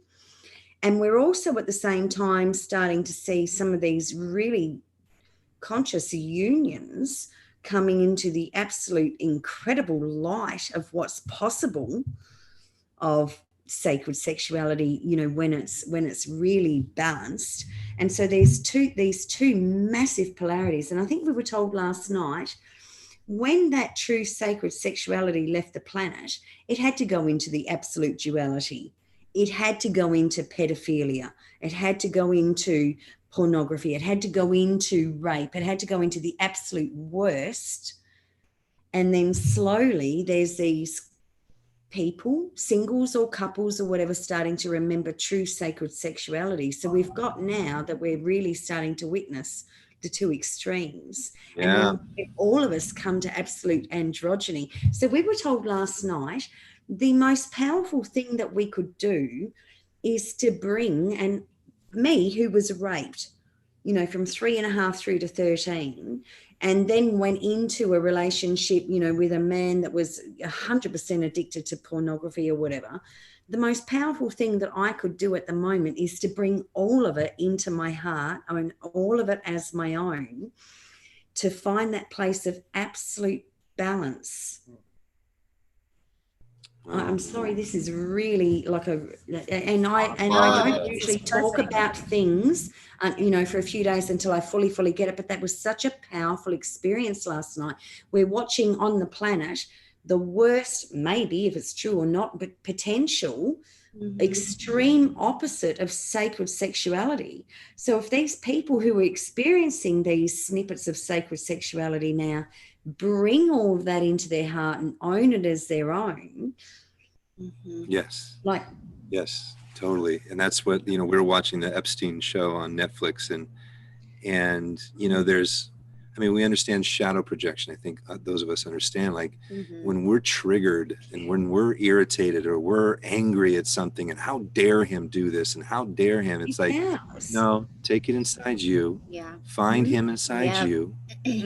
And we're also at the same time starting to see some of these really conscious unions coming into the absolute incredible light of what's possible of sacred sexuality, you know, when it's really balanced. And so there's these two massive polarities. And I think we were told last night, when that true sacred sexuality left the planet, it had to go into the absolute duality. It had to go into pedophilia. It had to go into pornography. It had to go into rape. It had to go into the absolute worst. And then slowly there's these people, singles or couples or whatever, starting to remember true sacred sexuality. So we've got now that we're really starting to witness the two extremes. Yeah. And then all of us come to absolute androgyny. So we were told last night the most powerful thing that we could do is to bring, and me who was raped, you know, from 3.5 through to 13, and then went into a relationship, you know, with a man that was 100% addicted to pornography or whatever. The most powerful thing that I could do at the moment is to bring all of it into my heart, I mean, all of it as my own, to find that place of absolute balance. I'm sorry, this is really like and I don't usually talk about things, you know, for a few days until I fully get it. But that was such a powerful experience last night. We're watching on the planet the worst, maybe if it's true or not, but potential extreme opposite of sacred sexuality. So if these people who are experiencing these snippets of sacred sexuality now bring all of that into their heart and own it as their own. Yes. Yes, totally. And that's what, you know, we're watching the Epstein show on Netflix, and, you know, there's I mean, we understand shadow projection. I think those of us understand, like, Mhm. when we're triggered and when we're irritated or we're angry at something, and how dare him do this, and how dare him, it's like, Yes. no, take it inside you, Yeah. find Mhm. him inside Yep. you,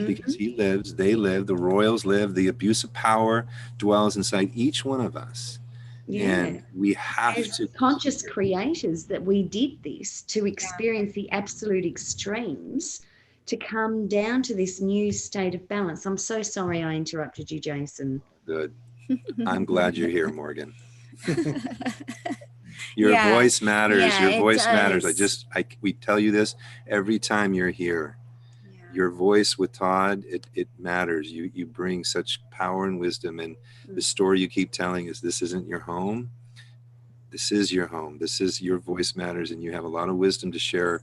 because Mhm. he lives, they live, the royals live, the abuse of power dwells inside each one of us. Yeah. And we have As to, conscious creators, that we did this to experience the absolute extremes, to come down to this new state of balance. I'm so sorry I interrupted you, Jason. good. I'm glad you're here, Morgan. Your Yeah. voice matters. Yeah, Your it voice matters. does. We tell you this every time you're here. Yeah. Your voice with Todd, it matters. You bring such power and wisdom, and the story you keep telling is, this isn't your home. This is your home. This is, your voice matters, and you have a lot of wisdom to share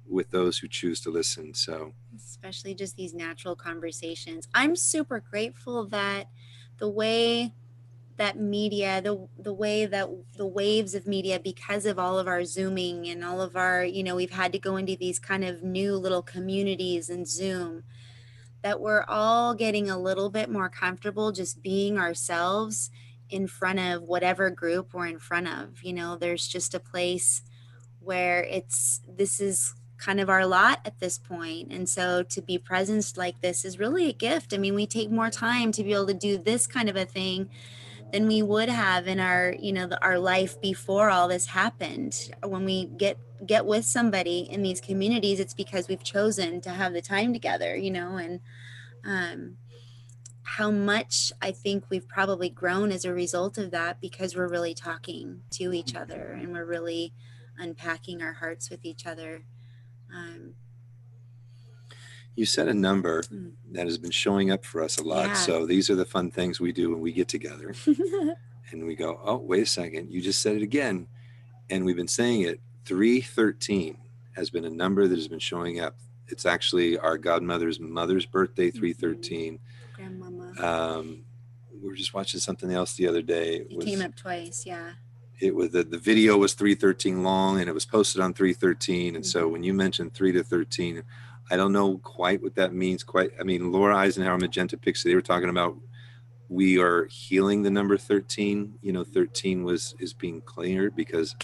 with those who choose to listen. So Especially just these natural conversations. I'm super grateful that the way that media, the way that the waves of media, because of all of our Zooming and all of our, we've had to go into these kind of new little communities and Zoom, that we're all getting a little bit more comfortable just being ourselves in front of whatever group we're in front of. There's just a place where this is kind of our lot at this point. And so to be presenced like this is really a gift. I mean, we take more time to be able to do this kind of a thing than we would have in our, our life before all this happened. When we get with somebody in these communities, it's because we've chosen to have the time together, and how much I think we've probably grown as a result of that, because we're really talking to each other and we're really unpacking our hearts with each other. you said a number that has been showing up for us a lot. Yeah. So these are the fun things we do when we get together. And we go, oh, wait a second, you just said it again. And we've been saying it. 313 has been a number that has been showing up. It's actually our godmother's mother's birthday, 313. Grandmama. We were just watching something else the other day. It came up twice, yeah. It was the video was 313 long, and it was posted on 313. And so when you mentioned 3 to 13, I don't know quite what that means. I mean, Laura Eisenhower, Magenta Pixie, they were talking about, we are healing the number 13. 13 is being cleared because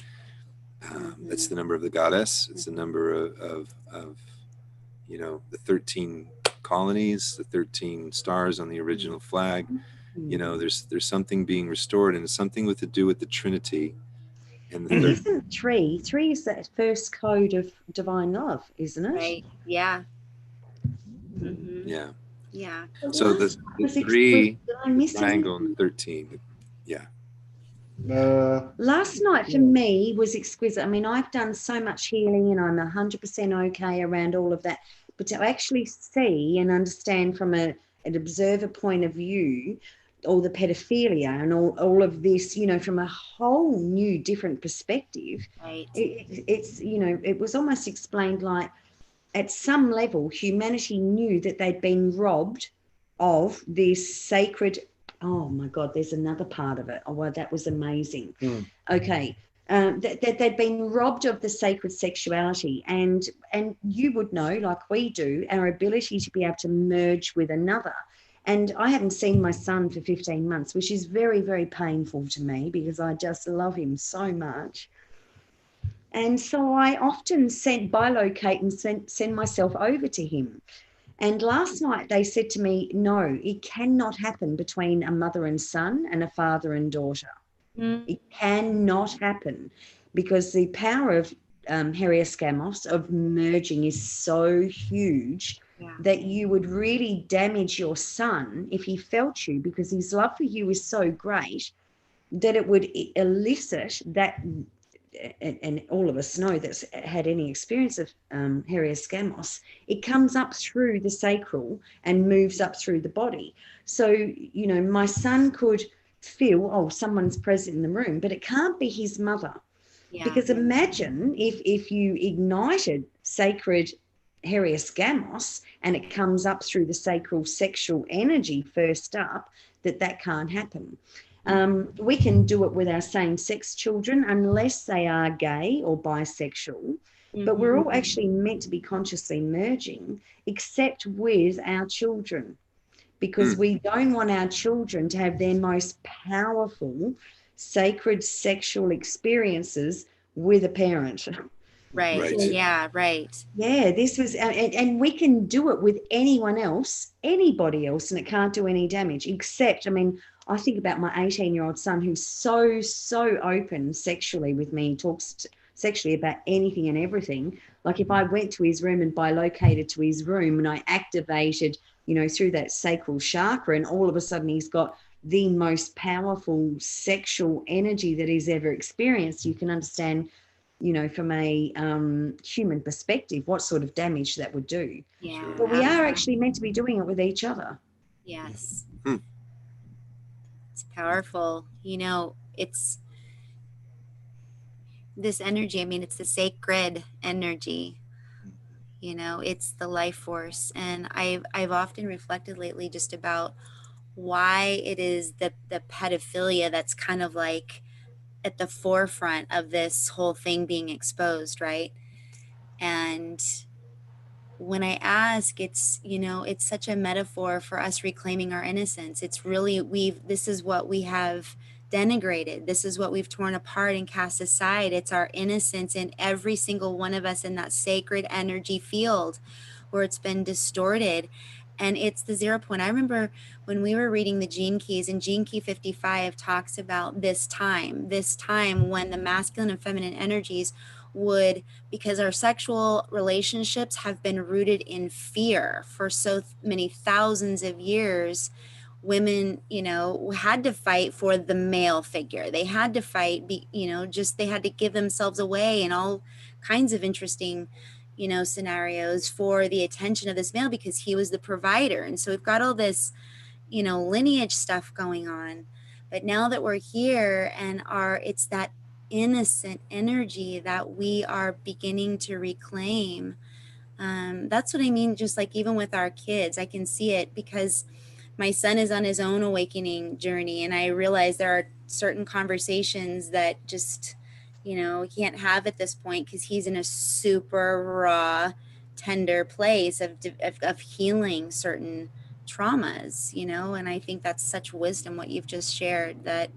that's the number of the goddess. It's the number of the 13 colonies, the 13 stars on the original flag. There's something being restored, and it's something to do with the Trinity. And isn't three is that first code of divine love, isn't it? Right. Yeah. Mm-hmm. Yeah. Yeah. So the 3, the triangle, and the 13. Yeah. Last night for me was exquisite. I mean, I've done so much healing and I'm 100% okay around all of that. But to actually see and understand from an observer point of view, all the pedophilia and all of this, from a whole new different perspective, right. It's it was almost explained like, at some level, humanity knew that they'd been robbed of this sacred. Oh my God, there's another part of it. Oh, well, that was amazing. Okay. That they'd been robbed of the sacred sexuality, and you would know, like we do, our ability to be able to merge with another. And I haven't seen my son for 15 months, which is very, very painful to me because I just love him so much. And so I often bilocate and send myself over to him. And last night they said to me, no, it cannot happen between a mother and son and a father and daughter. It cannot happen because the power of Heriascamos, of merging, is so huge that you would really damage your son if he felt you, because his love for you is so great that it would elicit that. And all of us know that's had any experience of Heriascamos, it comes up through the sacral and moves up through the body. So, my son could feel, oh, someone's present in the room, but it can't be his mother. Yeah. Because imagine if you ignited sacred Heriascamos and it comes up through the sacral sexual energy first up, that can't happen. We can do it with our same-sex children unless they are gay or bisexual. but we're all actually meant to be consciously merging, except with our children, because we don't want our children to have their most powerful sacred sexual experiences with a parent. Right. Right. Yeah, right. Yeah, this was, and we can do it with anyone else, anybody else, and it can't do any damage. Except, I mean, I think about my 18-year-old son who's so open sexually with me, talks sexually about anything and everything. Like if I went to his room and bilocated to his room and I activated, you know, through that sacral chakra, and all of a sudden he's got the most powerful sexual energy that he's ever experienced, you can understand, you know, from a human perspective, what sort of damage that would do. Yeah. But we are actually meant to be doing it with each other. Yes. It's powerful. You know, it's this energy. I mean, it's the sacred energy. You know, it's the life force. And I've often reflected lately just about why it is that the pedophilia that's kind of like at the forefront of this whole thing being exposed, right? And when I ask, it's, you know, it's such a metaphor for us reclaiming our innocence. It's really, this is what we have denigrated. This is what we've torn apart and cast aside. It's our innocence in every single one of us in that sacred energy field where it's been distorted. And it's the 0 point. I remember when we were reading the Gene Keys, and Gene Key 55 talks about this time when the masculine and feminine energies would, because our sexual relationships have been rooted in fear for so many thousands of years, women, you know, had to fight for the male figure. They had to fight, you know, just they had to give themselves away in all kinds of interesting, you know, scenarios for the attention of this male because he was the provider. And so we've got all this, you know, lineage stuff going on. But now that we're here and it's that innocent energy that we are beginning to reclaim. That's what I mean. Just like even with our kids, I can see it because my son is on his own awakening journey. And I realize there are certain conversations that just, you know, he can't have at this point because he's in a super raw, tender place of healing certain traumas, you know, and I think that's such wisdom what you've just shared. But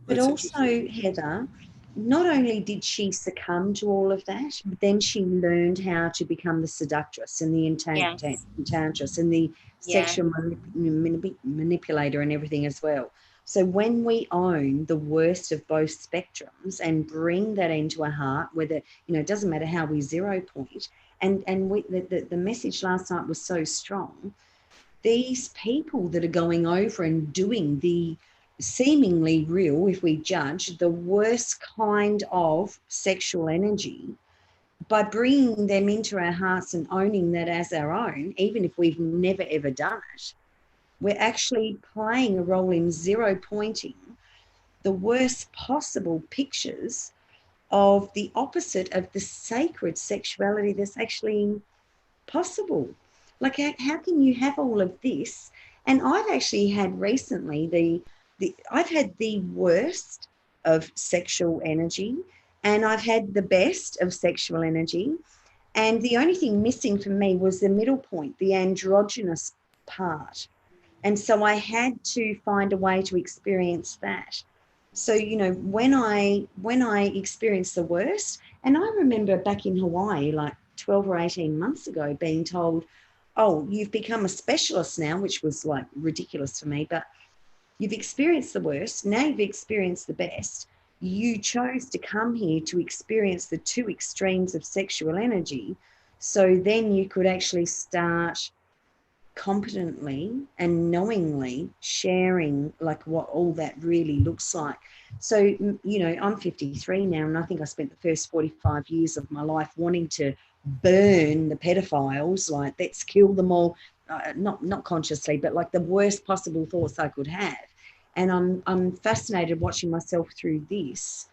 That's also, Heather, not only did she succumb to all of that, but then she learned how to become the seductress and the enchantress and the sexual manipulator and everything as well. So when we own the worst of both spectrums and bring that into our heart, whether, you know, it doesn't matter how we 0 point, and the message last night was so strong. These people that are going over and doing the seemingly real, if we judge, the worst kind of sexual energy, by bringing them into our hearts and owning that as our own, even if we've never ever done it, we're actually playing a role in 0 pointing the worst possible pictures of the opposite of the sacred sexuality that's actually possible. Like, how can you have all of this? And I've actually had recently I've had the worst of sexual energy, and I've had the best of sexual energy. And the only thing missing for me was the middle point, the androgynous part. And so I had to find a way to experience that. So, you know, when I experienced the worst, and I remember back in Hawaii, like 12 or 18 months ago, being told, oh, you've become a specialist now, which was like ridiculous for me, but you've experienced the worst, now you've experienced the best. You chose to come here to experience the two extremes of sexual energy, so then you could actually start competently and knowingly sharing like what all that really looks like. So, you know, I'm 53 now, and I think I spent the first 45 years of my life wanting to burn the pedophiles, like let's kill them all, not consciously, but like the worst possible thoughts I could have. And I'm fascinated watching myself through this,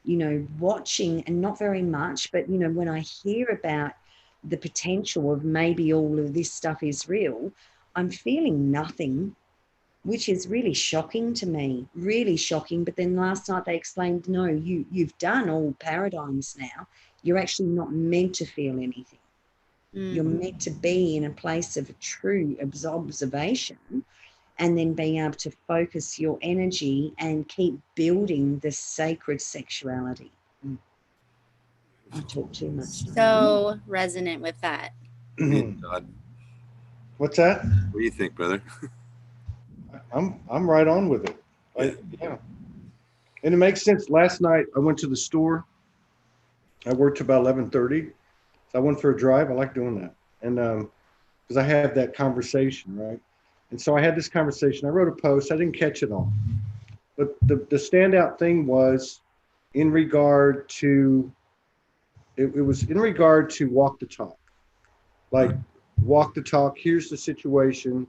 you know, watching, and not very much, but, you know, when I hear about the potential of maybe all of this stuff is real, I'm feeling nothing, which is really shocking to me, really shocking. But then last night they explained, no, you've done all paradigms now. you're actually not meant to feel anything. You're Mm. meant to be in a place of true observation, and then being able to focus your energy and keep building the sacred sexuality. I talk too much. So resonant with that. God, What's that? what do you think, brother? I'm right on with it. Yeah. And it makes sense. Last night I went to the store. I worked till about 11:30. So I went for a drive. I like doing that. And because I have that conversation, right? And so I had this conversation. I wrote a post. I didn't catch it all. But the standout thing was in regard to, it was in regard to walk the talk. Like, walk the talk. Here's the situation.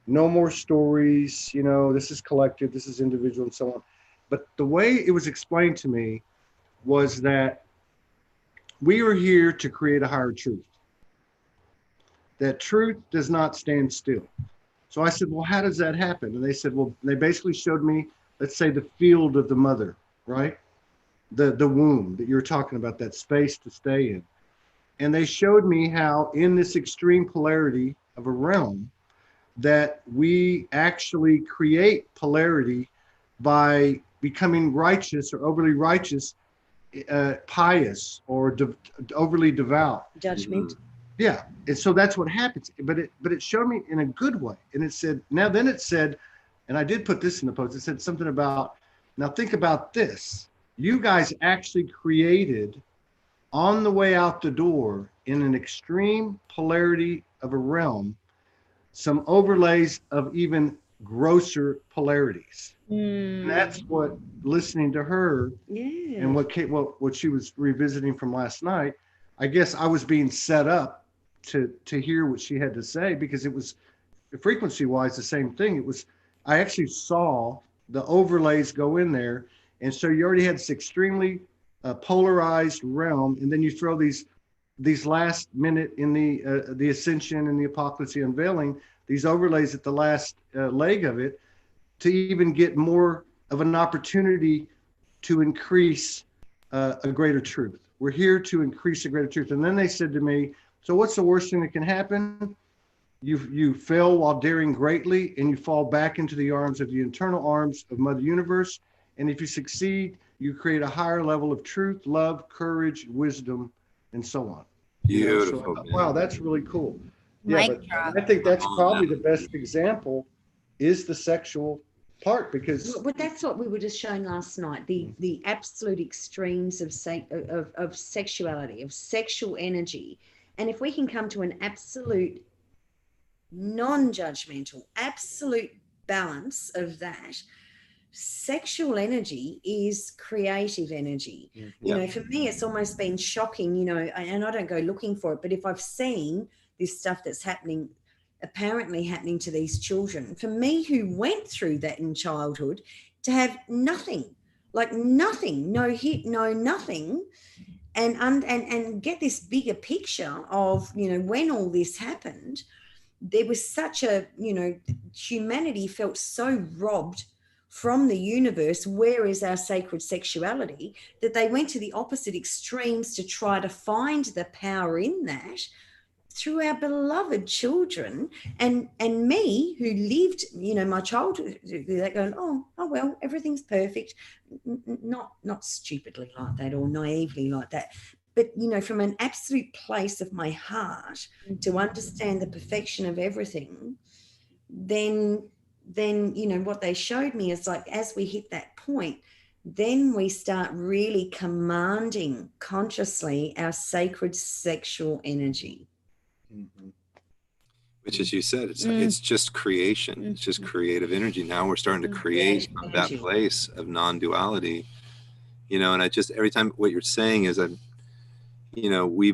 No more stories. You know, this is collective. This is individual and so on. But the way it was explained to me was that we are here to create a higher truth. That truth does not stand still. So I said, well, how does that happen? And they said, well, they basically showed me, let's say, the field of the mother, right? The womb that you're talking about, that space to stay in. And they showed me how in this extreme polarity of a realm that we actually create polarity by becoming righteous or overly righteous, pious or overly devout. Judgment. Yeah, and so that's what happens. But it showed me in a good way. And it said, and I did put this in the post. It said something about, now think about this. You guys actually created on the way out the door in an extreme polarity of a realm, some overlays of even grosser polarities. And that's what listening to her and what she was revisiting from last night. I guess I was being set up to hear what she had to say, because it was frequency wise the same thing. It was, I actually saw the overlays go in there. And so you already had this extremely polarized realm. And then you throw these last minute in the ascension and the apocalypse, the unveiling, these overlays at the last leg of it, to even get more of an opportunity to increase a greater truth. We're here to increase a greater truth. And then they said to me, so what's the worst thing that can happen? You fail while daring greatly, and you fall back into the arms of the eternal arms of Mother Universe. And if you succeed, you create a higher level of truth, love, courage, wisdom, and so on. Beautiful. So I thought, wow, that's really cool. Mic But drop. I think that's probably the best example is the sexual part, because Well, that's what we were just showing last night, the absolute extremes of sexuality, of sexual energy. And if we can come to an absolute non-judgmental, absolute balance of that, sexual energy is creative energy. You know, for me, it's almost been shocking, you know, and I don't go looking for it, but if I've seen this stuff that's apparently happening to these children, for me who went through that in childhood, to have nothing, like nothing, no hit, no nothing, and get this bigger picture of, you know, when all this happened, there was such a, you know, humanity felt so robbed from the universe. Where is our sacred sexuality? That they went to the opposite extremes to try to find the power in that through our beloved children. And me, who lived, you know, my childhood, they're going, oh well, everything's perfect. Not stupidly like that or naively like that, but, you know, from an absolute place of my heart to understand the perfection of everything, then, you know, what they showed me is, like, as we hit that point, then we start really commanding consciously our sacred sexual energy. Which, as you said, it's just creation. It's just creative energy. Now we're starting to create from that place of non-duality, you know. And I just, every time what you're saying is, you know, we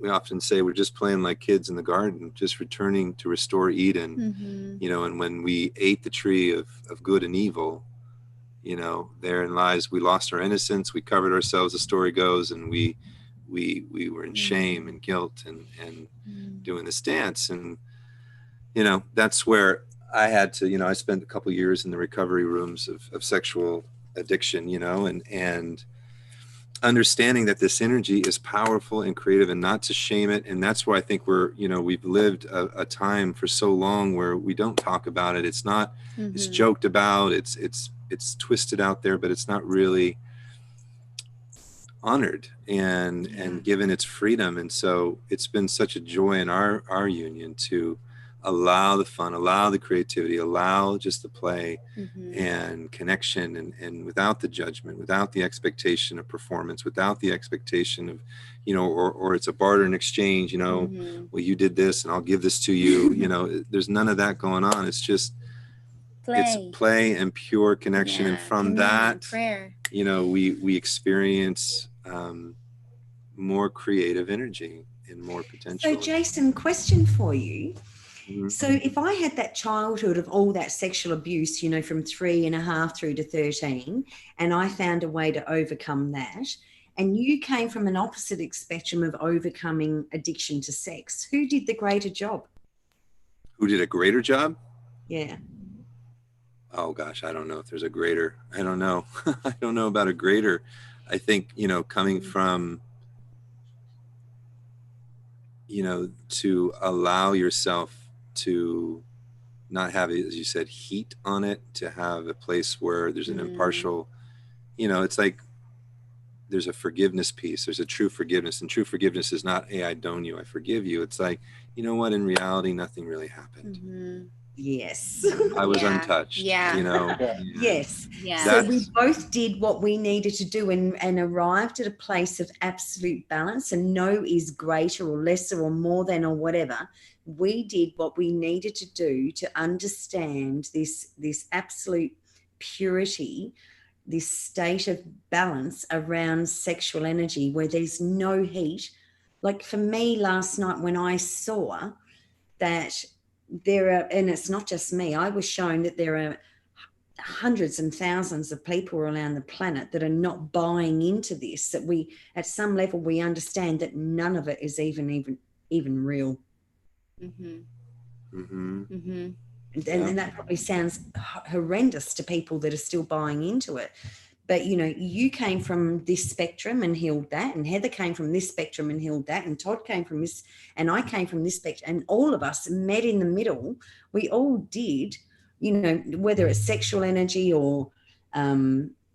often say we're just playing like kids in the garden, just returning to restore Eden, you know. And when we ate the tree of good and evil, you know, therein lies, we lost our innocence, we covered ourselves, the story goes, and we were in shame and guilt and doing this dance. And, you know, that's where I had to, you know, I spent a couple of years in the recovery rooms of sexual addiction, you know, and understanding that this energy is powerful and creative, and not to shame it. And that's where I think we've lived a time for so long where we don't talk about it. It's not, it's joked about, it's twisted out there, but it's not really honored and given its freedom. And so it's been such a joy in our union to allow the fun, allow the creativity, allow just the play and connection, and without the judgment, without the expectation of performance, without the expectation of, or it's a barter and exchange, well, you did this and I'll give this to you. There's none of that going on. It's just it's play and pure connection. And from that, prayer. We experience more creative energy and more potential. So Jason, question for you. So if I had that childhood of all that sexual abuse, from 3.5 through to 13, and I found a way to overcome that, and you came from an opposite spectrum of overcoming addiction to sex, who did the greater job? Who did a greater job? Yeah. Oh gosh, I don't know if there's a greater. I don't know. I don't know about a greater. I think, coming from, to allow yourself to not have, as you said, heat on it, to have a place where there's an impartial, it's like there's a forgiveness piece. There's a true forgiveness, and true forgiveness is not, hey, I don't you, I forgive you. It's like, you know what, in reality, nothing really happened. Yes. I was untouched. Yes. Yeah. So we both did what we needed to do and arrived at a place of absolute balance, and no is greater or lesser or more than or whatever. We did what we needed to do to understand this absolute purity, this state of balance around sexual energy where there's no heat. Like for me last night, when I saw that there are, and it's not just me, I was shown that there are hundreds and thousands of people around the planet that are not buying into this, that we, at some level, we understand that none of it is even real. And that probably sounds horrendous to people that are still buying into it. But, you came from this spectrum and healed that, and Heather came from this spectrum and healed that, and Todd came from this, and I came from this spectrum, and all of us met in the middle. We all did, whether it's sexual energy or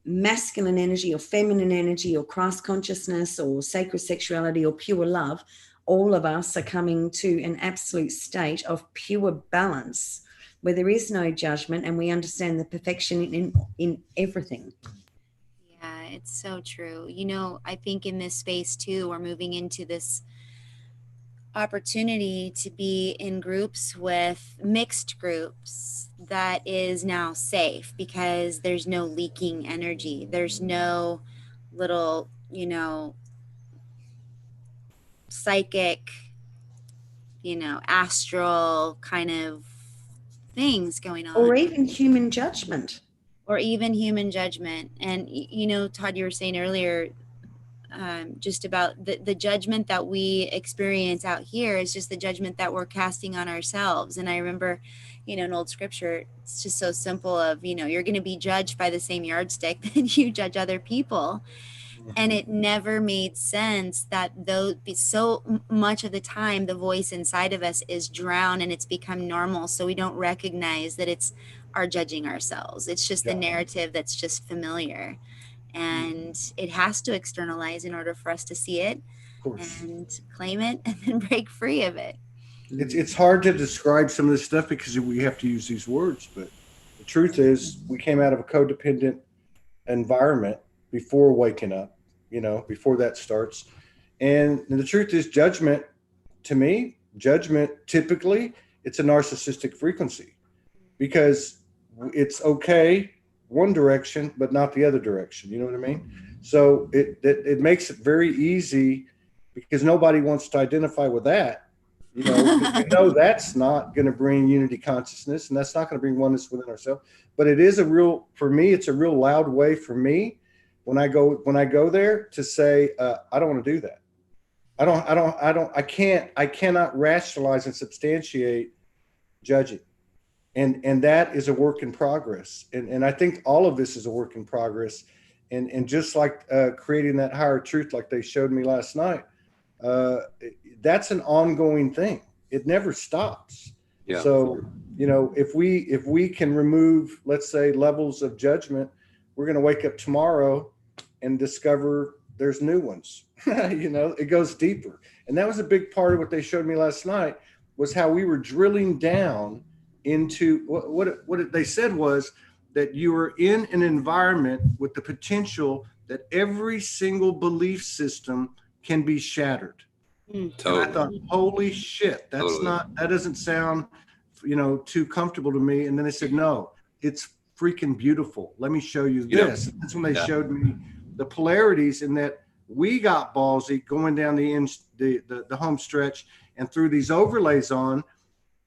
masculine energy or feminine energy or Christ consciousness or sacred sexuality or pure love, all of us are coming to an absolute state of pure balance where there is no judgment, and we understand the perfection in everything. Yeah, it's so true. I think in this space too, we're moving into this opportunity to be in groups with mixed groups that is now safe, because there's no leaking energy. There's no little, psychic, astral kind of things going on. Or even human judgment. And, Todd, you were saying earlier, just about the judgment that we experience out here is just the judgment that we're casting on ourselves. And I remember, an old scripture, it's just so simple of, you're going to be judged by the same yardstick that you judge other people. And it never made sense that so much of the time the voice inside of us is drowned and it's become normal. So we don't recognize that it's our judging ourselves. It's just the narrative that's just familiar. And it has to externalize in order for us to see it and claim it and then break free of it. It's hard to describe some of this stuff because we have to use these words, but the truth is we came out of a codependent environment before waking up, before that starts. And the truth is judgment, to me, typically it's a narcissistic frequency, because it's okay one direction, but not the other direction. You know what I mean? So it makes it very easy, because nobody wants to identify with that. We know that's not going to bring unity consciousness, and that's not going to bring oneness within ourselves. But it is for me, it's a real loud way for me when I go there to say, I don't want to do that. I cannot rationalize and substantiate judging. And that is a work in progress. And I think all of this is a work in progress. And just like creating that higher truth, like they showed me last night, that's an ongoing thing. It never stops. Yeah. So, you know, if we can remove, let's say, levels of judgment, we're going to wake up tomorrow and discover there's new ones. You know, it goes deeper. And that was a big part of what they showed me last night, was how we were drilling down into what they said was that you were in an environment with the potential that every single belief system can be shattered. Totally. And I thought, holy shit, that doesn't sound, you know, too comfortable to me. And then they said, no, it's freaking beautiful. Let me show you this. That's when they showed me the polarities, in that we got ballsy going down the home stretch and threw these overlays on,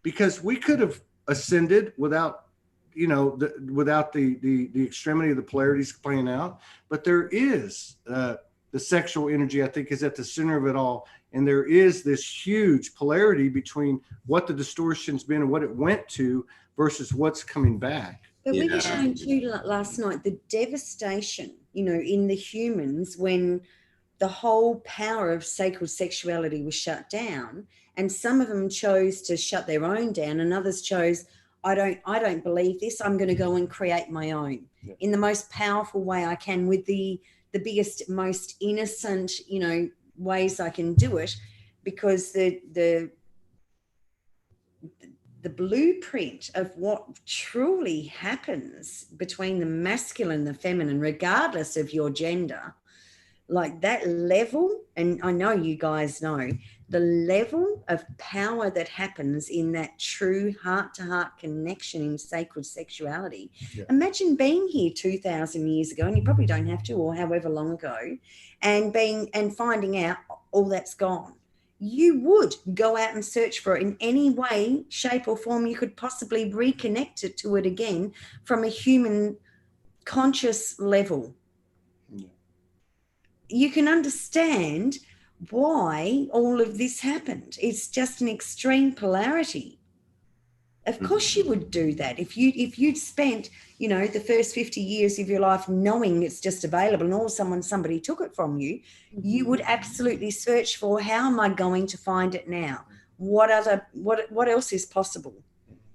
because we could have ascended without, you know, without the extremity of the polarities playing out. But there is the sexual energy, I think, is at the center of it all. And there is this huge polarity between what the distortion's been and what it went to versus what's coming back. But we were shown too last night the devastation, you know, in the humans when the whole power of sacred sexuality was shut down, and some of them chose to shut their own down, and others chose, I don't believe this, I'm going to go and create my own in the most powerful way I can, with the biggest, most innocent, you know, ways I can do it, because the blueprint of what truly happens between the masculine and the feminine, regardless of your gender, like that level, and I know you guys know, the level of power that happens in that true heart-to-heart connection in sacred sexuality. Yeah. Imagine being here 2,000 years ago, and you probably don't have to, or however long ago, and finding out all that's gone. You would go out and search for it in any way, shape or form you could possibly reconnect it to it again from a human conscious level. Yeah. You can understand why all of this happened. It's just an extreme polarity. Of course you would do that. If you'd spent, you know, the first 50 years of your life knowing it's just available, and all of a sudden somebody took it from you, you would absolutely search for, how am I going to find it now? What else is possible?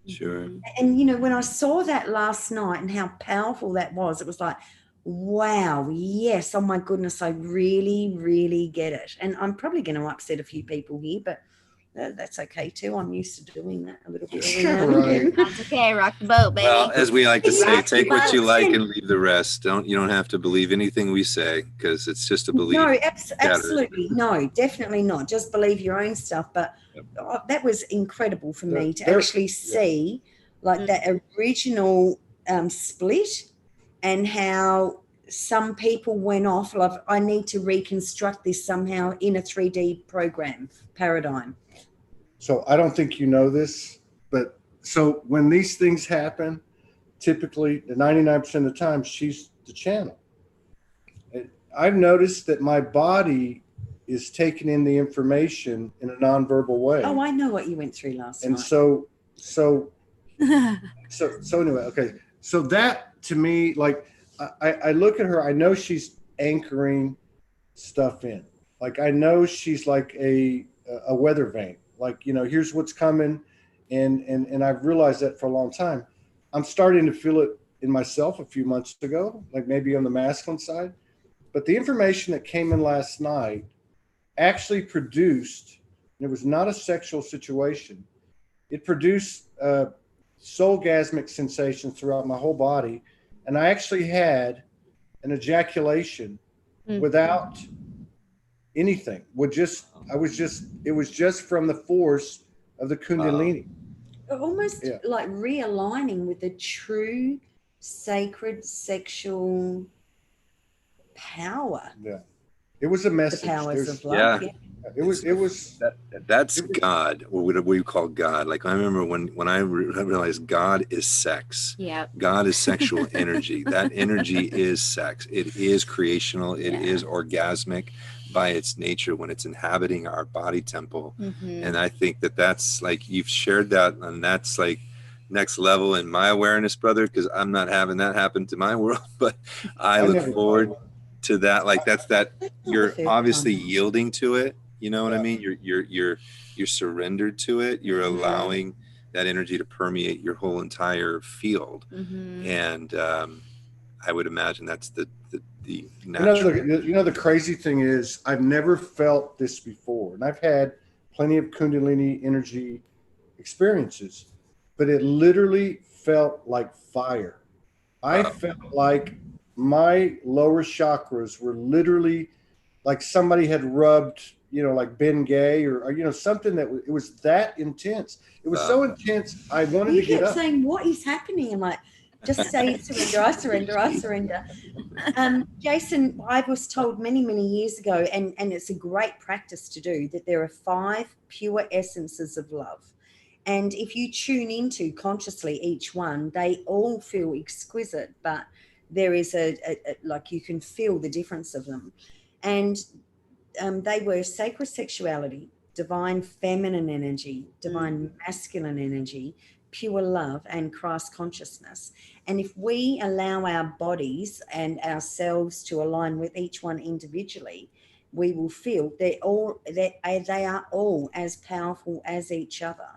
Sure. And, you know, when I saw that last night and how powerful that was, it was like, wow, yes, oh my goodness, I really, really get it. And I'm probably going to upset a few people here, but that's okay too. I'm used to doing that a little bit. Right. That's okay. Rock the boat, baby. Well, as we like to say, take what you like and leave the rest. You don't have to believe anything we say, because it's just a belief. No, absolutely. No, definitely not. Just believe your own stuff. But that was incredible for me to actually see like that original split, and how some people went off like, I need to reconstruct this somehow in a 3D paradigm. So I don't think you know this, but so when these things happen, typically the 99% of the time, she's the channel. And I've noticed that my body is taking in the information in a nonverbal way. Oh, I know what you went through last night. And so anyway, okay. So that to me, like I look at her, I know she's anchoring stuff in. Like I know she's like a weather vane. Like, you know, here's what's coming. And I've realized that for a long time. I'm starting to feel it in myself a few months ago, like maybe on the masculine side. But the information that came in last night actually produced, and it was not a sexual situation. It produced soulgasmic sensations throughout my whole body. And I actually had an ejaculation without anything. It was just from the force of the Kundalini. Almost like realigning with the true sacred sexual power. Yeah. It was a message. The powers of love. Yeah. It was that's God, or what we call God. Like I remember when I realized God is sex. Yeah. God is sexual energy. That energy is sex. It is creational. It is orgasmic by its nature when it's inhabiting our body temple. And I think that's like, you've shared that, and that's like next level in my awareness, brother, because I'm not having that happen to my world. But I I look never forward thought to that. Like that's that Not the you're first obviously time. yielding to it. You know what I Yeah. mean? You're surrendered to it. You're allowing that energy to permeate your whole entire field. Mm-hmm. And I would imagine that's the You natural. know, the crazy thing is, I've never felt this before, and I've had plenty of Kundalini energy experiences, but it literally felt like fire. I Wow. felt like my lower chakras were literally like somebody had rubbed, like Ben Gay or something it was that intense. It was so intense. I wanted You to get kept up. saying, what is happening? I'm like, just say surrender, I surrender, I surrender. Jason, I was told many, many years ago, and it's a great practice to do, that there are 5 pure essences of love. And if you tune into consciously each one, they all feel exquisite, but there is like you can feel the difference of them. And they were sacred sexuality, divine feminine energy, divine masculine energy, pure love, and Christ consciousness. And if we allow our bodies and ourselves to align with each one individually, we will feel they are all as powerful as each other.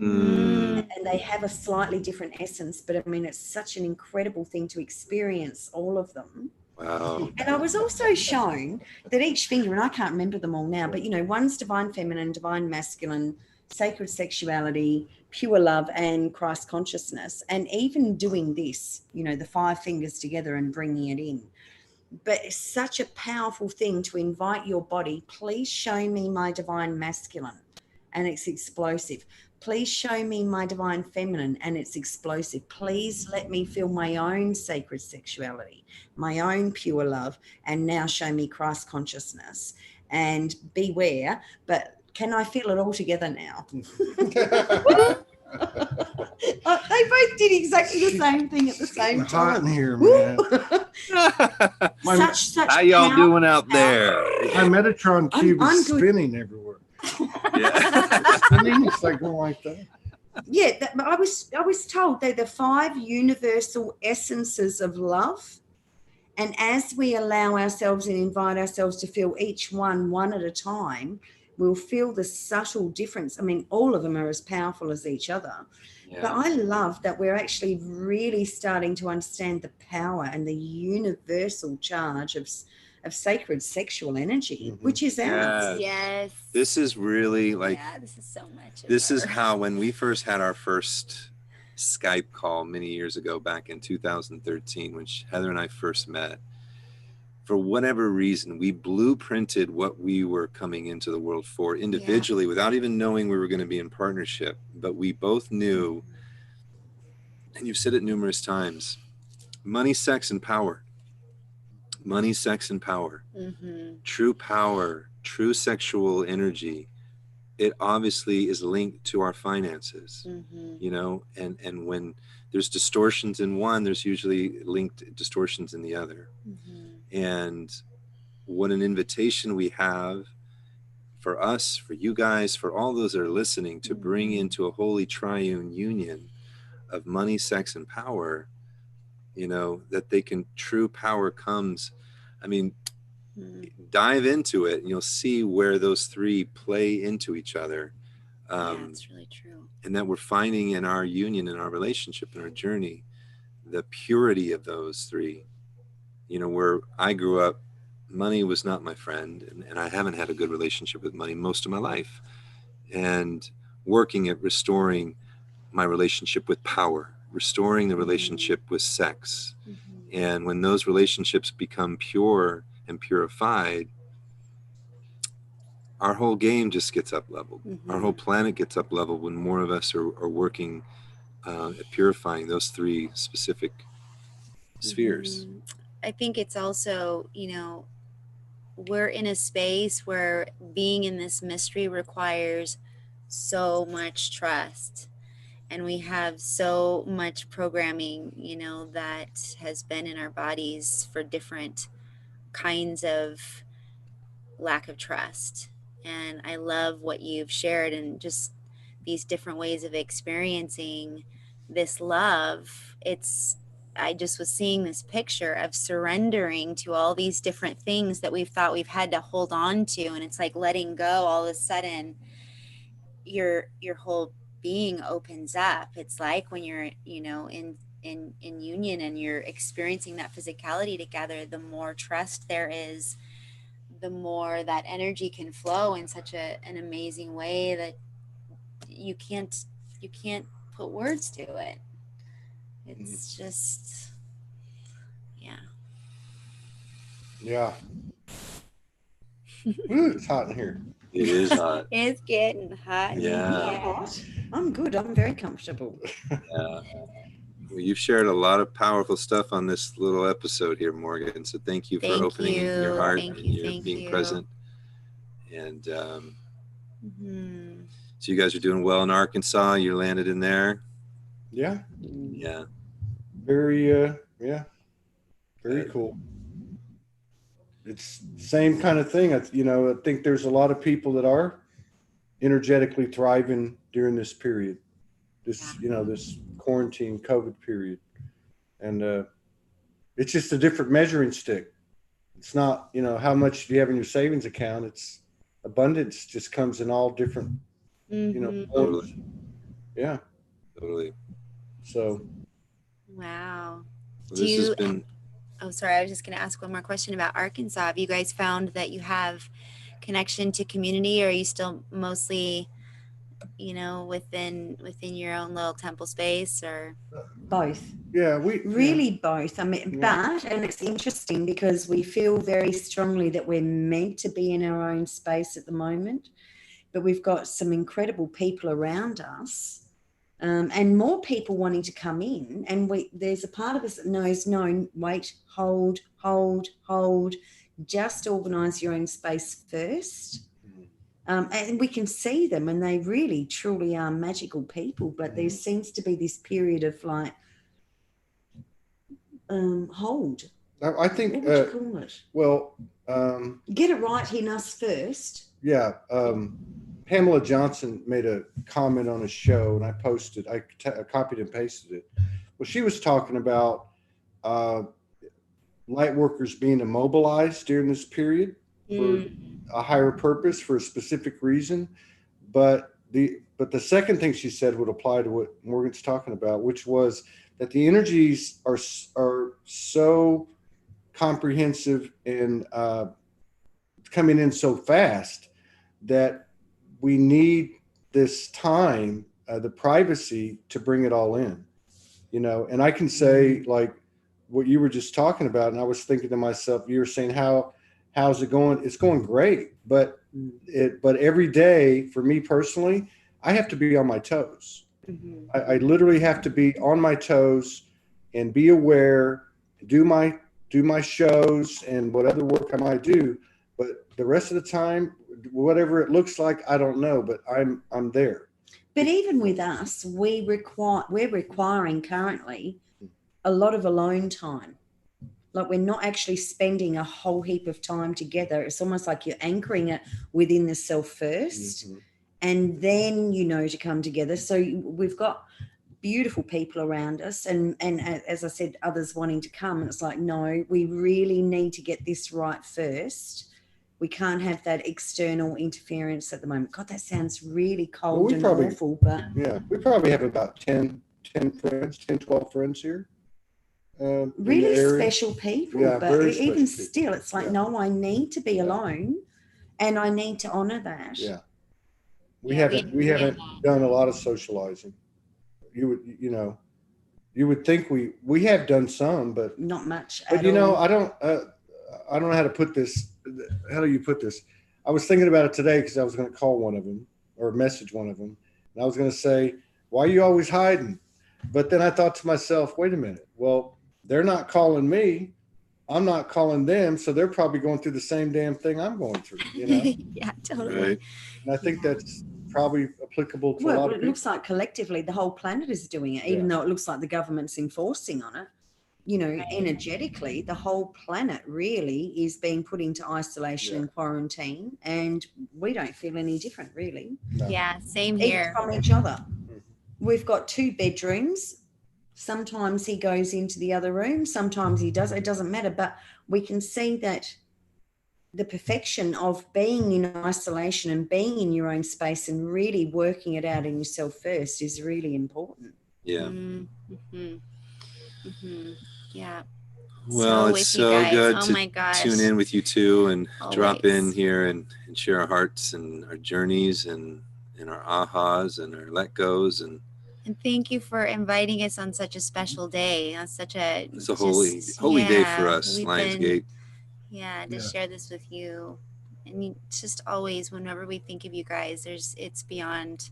Mm. And they have a slightly different essence, but I mean, it's such an incredible thing to experience all of them. Wow. And I was also shown that each finger, and I can't remember them all now, but one's divine feminine, divine masculine, sacred sexuality, pure love, and Christ consciousness. And even doing this, the 5 fingers together and bringing it in. But it's such a powerful thing to invite your body, please show me my divine masculine, and it's explosive. Please show me my divine feminine, and it's explosive. Please let me feel my own sacred sexuality, my own pure love, and now show me Christ consciousness. And beware, but can I feel it all together now? They both did exactly the same thing at the same Hot in time. here, man. Such How y'all power. doing out there? My Metatron cube I'm is good. spinning everywhere. Yeah. Spinning, it's like going like that. Yeah, I was told they're the 5 universal essences of love. And as we allow ourselves and invite ourselves to feel each one at a time, we'll feel the subtle difference. I mean, all of them are as powerful as each other. Yeah. But I love that we're actually really starting to understand the power and the universal charge of sacred sexual energy, which is ours. Yes. This is really like, this is so much. this is how, when we first had our first Skype call many years ago, back in 2013, when Heather and I first met, for whatever reason, we blueprinted what we were coming into the world for individually without even knowing we were going to be in partnership. But we both knew, and you've said it numerous times, money, sex, and power. Money, sex, and power. Mm-hmm. True power, true sexual energy, it obviously is linked to our finances. And when there's distortions in one, there's usually linked distortions in the other. And what an invitation we have for us, for you guys, for all those that are listening, to bring into a holy triune union of money, sex, and power, that they can, true power comes. I mean, dive into it and you'll see where those 3 play into each other. That's really true. And that we're finding in our union, in our relationship, in our journey, the purity of those 3. Where I grew up, money was not my friend, and I haven't had a good relationship with money most of my life. And working at restoring my relationship with power, restoring the relationship with sex. And when those relationships become pure and purified, our whole game just gets up leveled. Our whole planet gets up leveled when more of us are working at purifying those 3 specific spheres. I think it's also, we're in a space where being in this mystery requires so much trust. And we have so much programming, that has been in our bodies for different kinds of lack of trust. And I love what you've shared, and just these different ways of experiencing this love, I just was seeing this picture of surrendering to all these different things that we've thought we've had to hold on to. And it's like letting go. All of a sudden, your whole being opens up. It's like when you're, in union and you're experiencing that physicality together, the more trust there is, the more that energy can flow in such an amazing way that you can't put words to it. It's just, Yeah. Ooh, it's hot in here. It is hot. It's getting hot. Yeah. Hot. I'm good. I'm very comfortable. Well, you've shared a lot of powerful stuff on this little episode here, Morgan. So thank you for opening your heart and being present. And so you guys are doing well in Arkansas. You landed in there. Yeah. Yeah. Very, very cool. It's the same kind of thing. I think there's a lot of people that are energetically thriving during this period, this quarantine COVID period. And it's just a different measuring stick. It's not, how much do you have in your savings account? It's abundance just comes in all different, forms. Totally. Yeah. Totally. So. Wow. So this has been. Oh, sorry. I was just going to ask one more question about Arkansas. Have you guys found that you have connection to community, or are you still mostly, within your own little temple space, or? Both. Yeah, both. I mean, and it's interesting because we feel very strongly that we're meant to be in our own space at the moment, but we've got some incredible people around us. And more people wanting to come in, and there's a part of us that knows, no, wait, hold, just organise your own space first. And we can see them, and they really, truly are magical people, but there seems to be this period of like, hold. I think, what would you call it? Well, get it right in us first. Yeah. Pamela Johnson made a comment on a show, and I posted, I copied and pasted it. Well, she was talking about light workers being immobilized during this period for a higher purpose, for a specific reason. But the second thing she said would apply to what Morgan's talking about, which was that the energies are so comprehensive and coming in so fast that we need this time, the privacy, to bring it all in, and I can say, like what you were just talking about, and I was thinking to myself, you were saying, how's it going? It's going great, but every day for me personally, I have to be on my toes. I literally have to be on my toes and be aware, do my shows and what other work I might do, but the rest of the time, whatever it looks like, I don't know, but I'm there. But even with us, we're requiring currently a lot of alone time. Like, we're not actually spending a whole heap of time together. It's almost like you're anchoring it within the self first, and then to come together. So we've got beautiful people around us, and as I said, others wanting to come, and it's like, no, we really need to get this right first. We can't have that external interference at the moment. God, that sounds really cold and awful, but... Yeah, we probably have about 10 friends, 10, 12 friends here. Really special people, yeah, but even special still, it's like, no, I need to be alone, and I need to honour that. Yeah. We haven't done a lot of socializing. You would think we have done some, but... Not much But, at all. I don't know how to put this. How do you put this? I was thinking about it today because I was going to call one of them or message one of them. And I was going to say, why are you always hiding? But then I thought to myself, wait a minute. Well, they're not calling me. I'm not calling them. So they're probably going through the same damn thing I'm going through. Yeah, totally. Right. And I think that's probably applicable to a lot of people. It looks like collectively the whole planet is doing it, even though it looks like the government's enforcing on it. Energetically, the whole planet really is being put into isolation and quarantine, and we don't feel any different, really. No. Yeah, same here. Even from each other. We've got 2 bedrooms, Sometimes he goes into the other room, sometimes he does. It doesn't matter, but we can see that the perfection of being in isolation and being in your own space and really working it out in yourself first is really important. Yeah. Mm-hmm. Mm-hmm. Yeah. Well, So it's with you so guys. good Oh to my gosh. tune in with you too and drop in Always. here and share our hearts and our journeys and our ahas and our let goes. And thank you for inviting us on such a special day, on such a it's a holy day for us, Lionsgate. To share this with you. And it's just always, whenever we think of you guys, it's beyond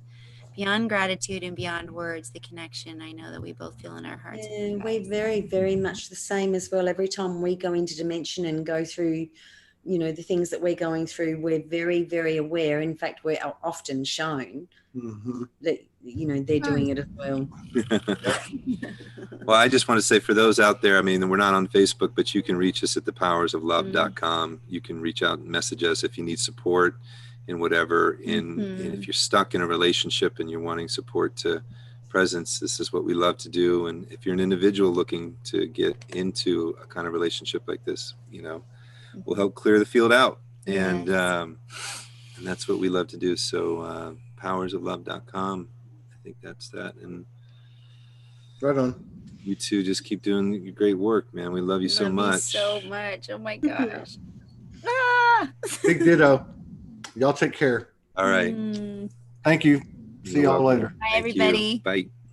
gratitude and beyond words, the connection I know that we both feel in our hearts. Yeah, we're very, very much the same as well. Every time we go into dimension and go through, you know, the things that we're going through, we're very, very aware. In fact, we're often shown that, you know, they're doing it as well. Well, I just want to say for those out there, I mean, we're not on Facebook, but you can reach us at thepowersoflove.com. You can reach out and message us if you need support in whatever. And if you're stuck in a relationship and you're wanting support to presence, this is what we love to do. And if you're an individual looking to get into a kind of relationship like this, you know, we'll help clear the field out. And that's what we love to do. So powersoflove.com. I think that's that. And right on. You two just keep doing your great work, man. We love you so much. So much. Oh my gosh. Big ditto. Y'all take care. All right. Thank you. See You're y'all welcome. later. Bye, Thank you. everybody. Bye.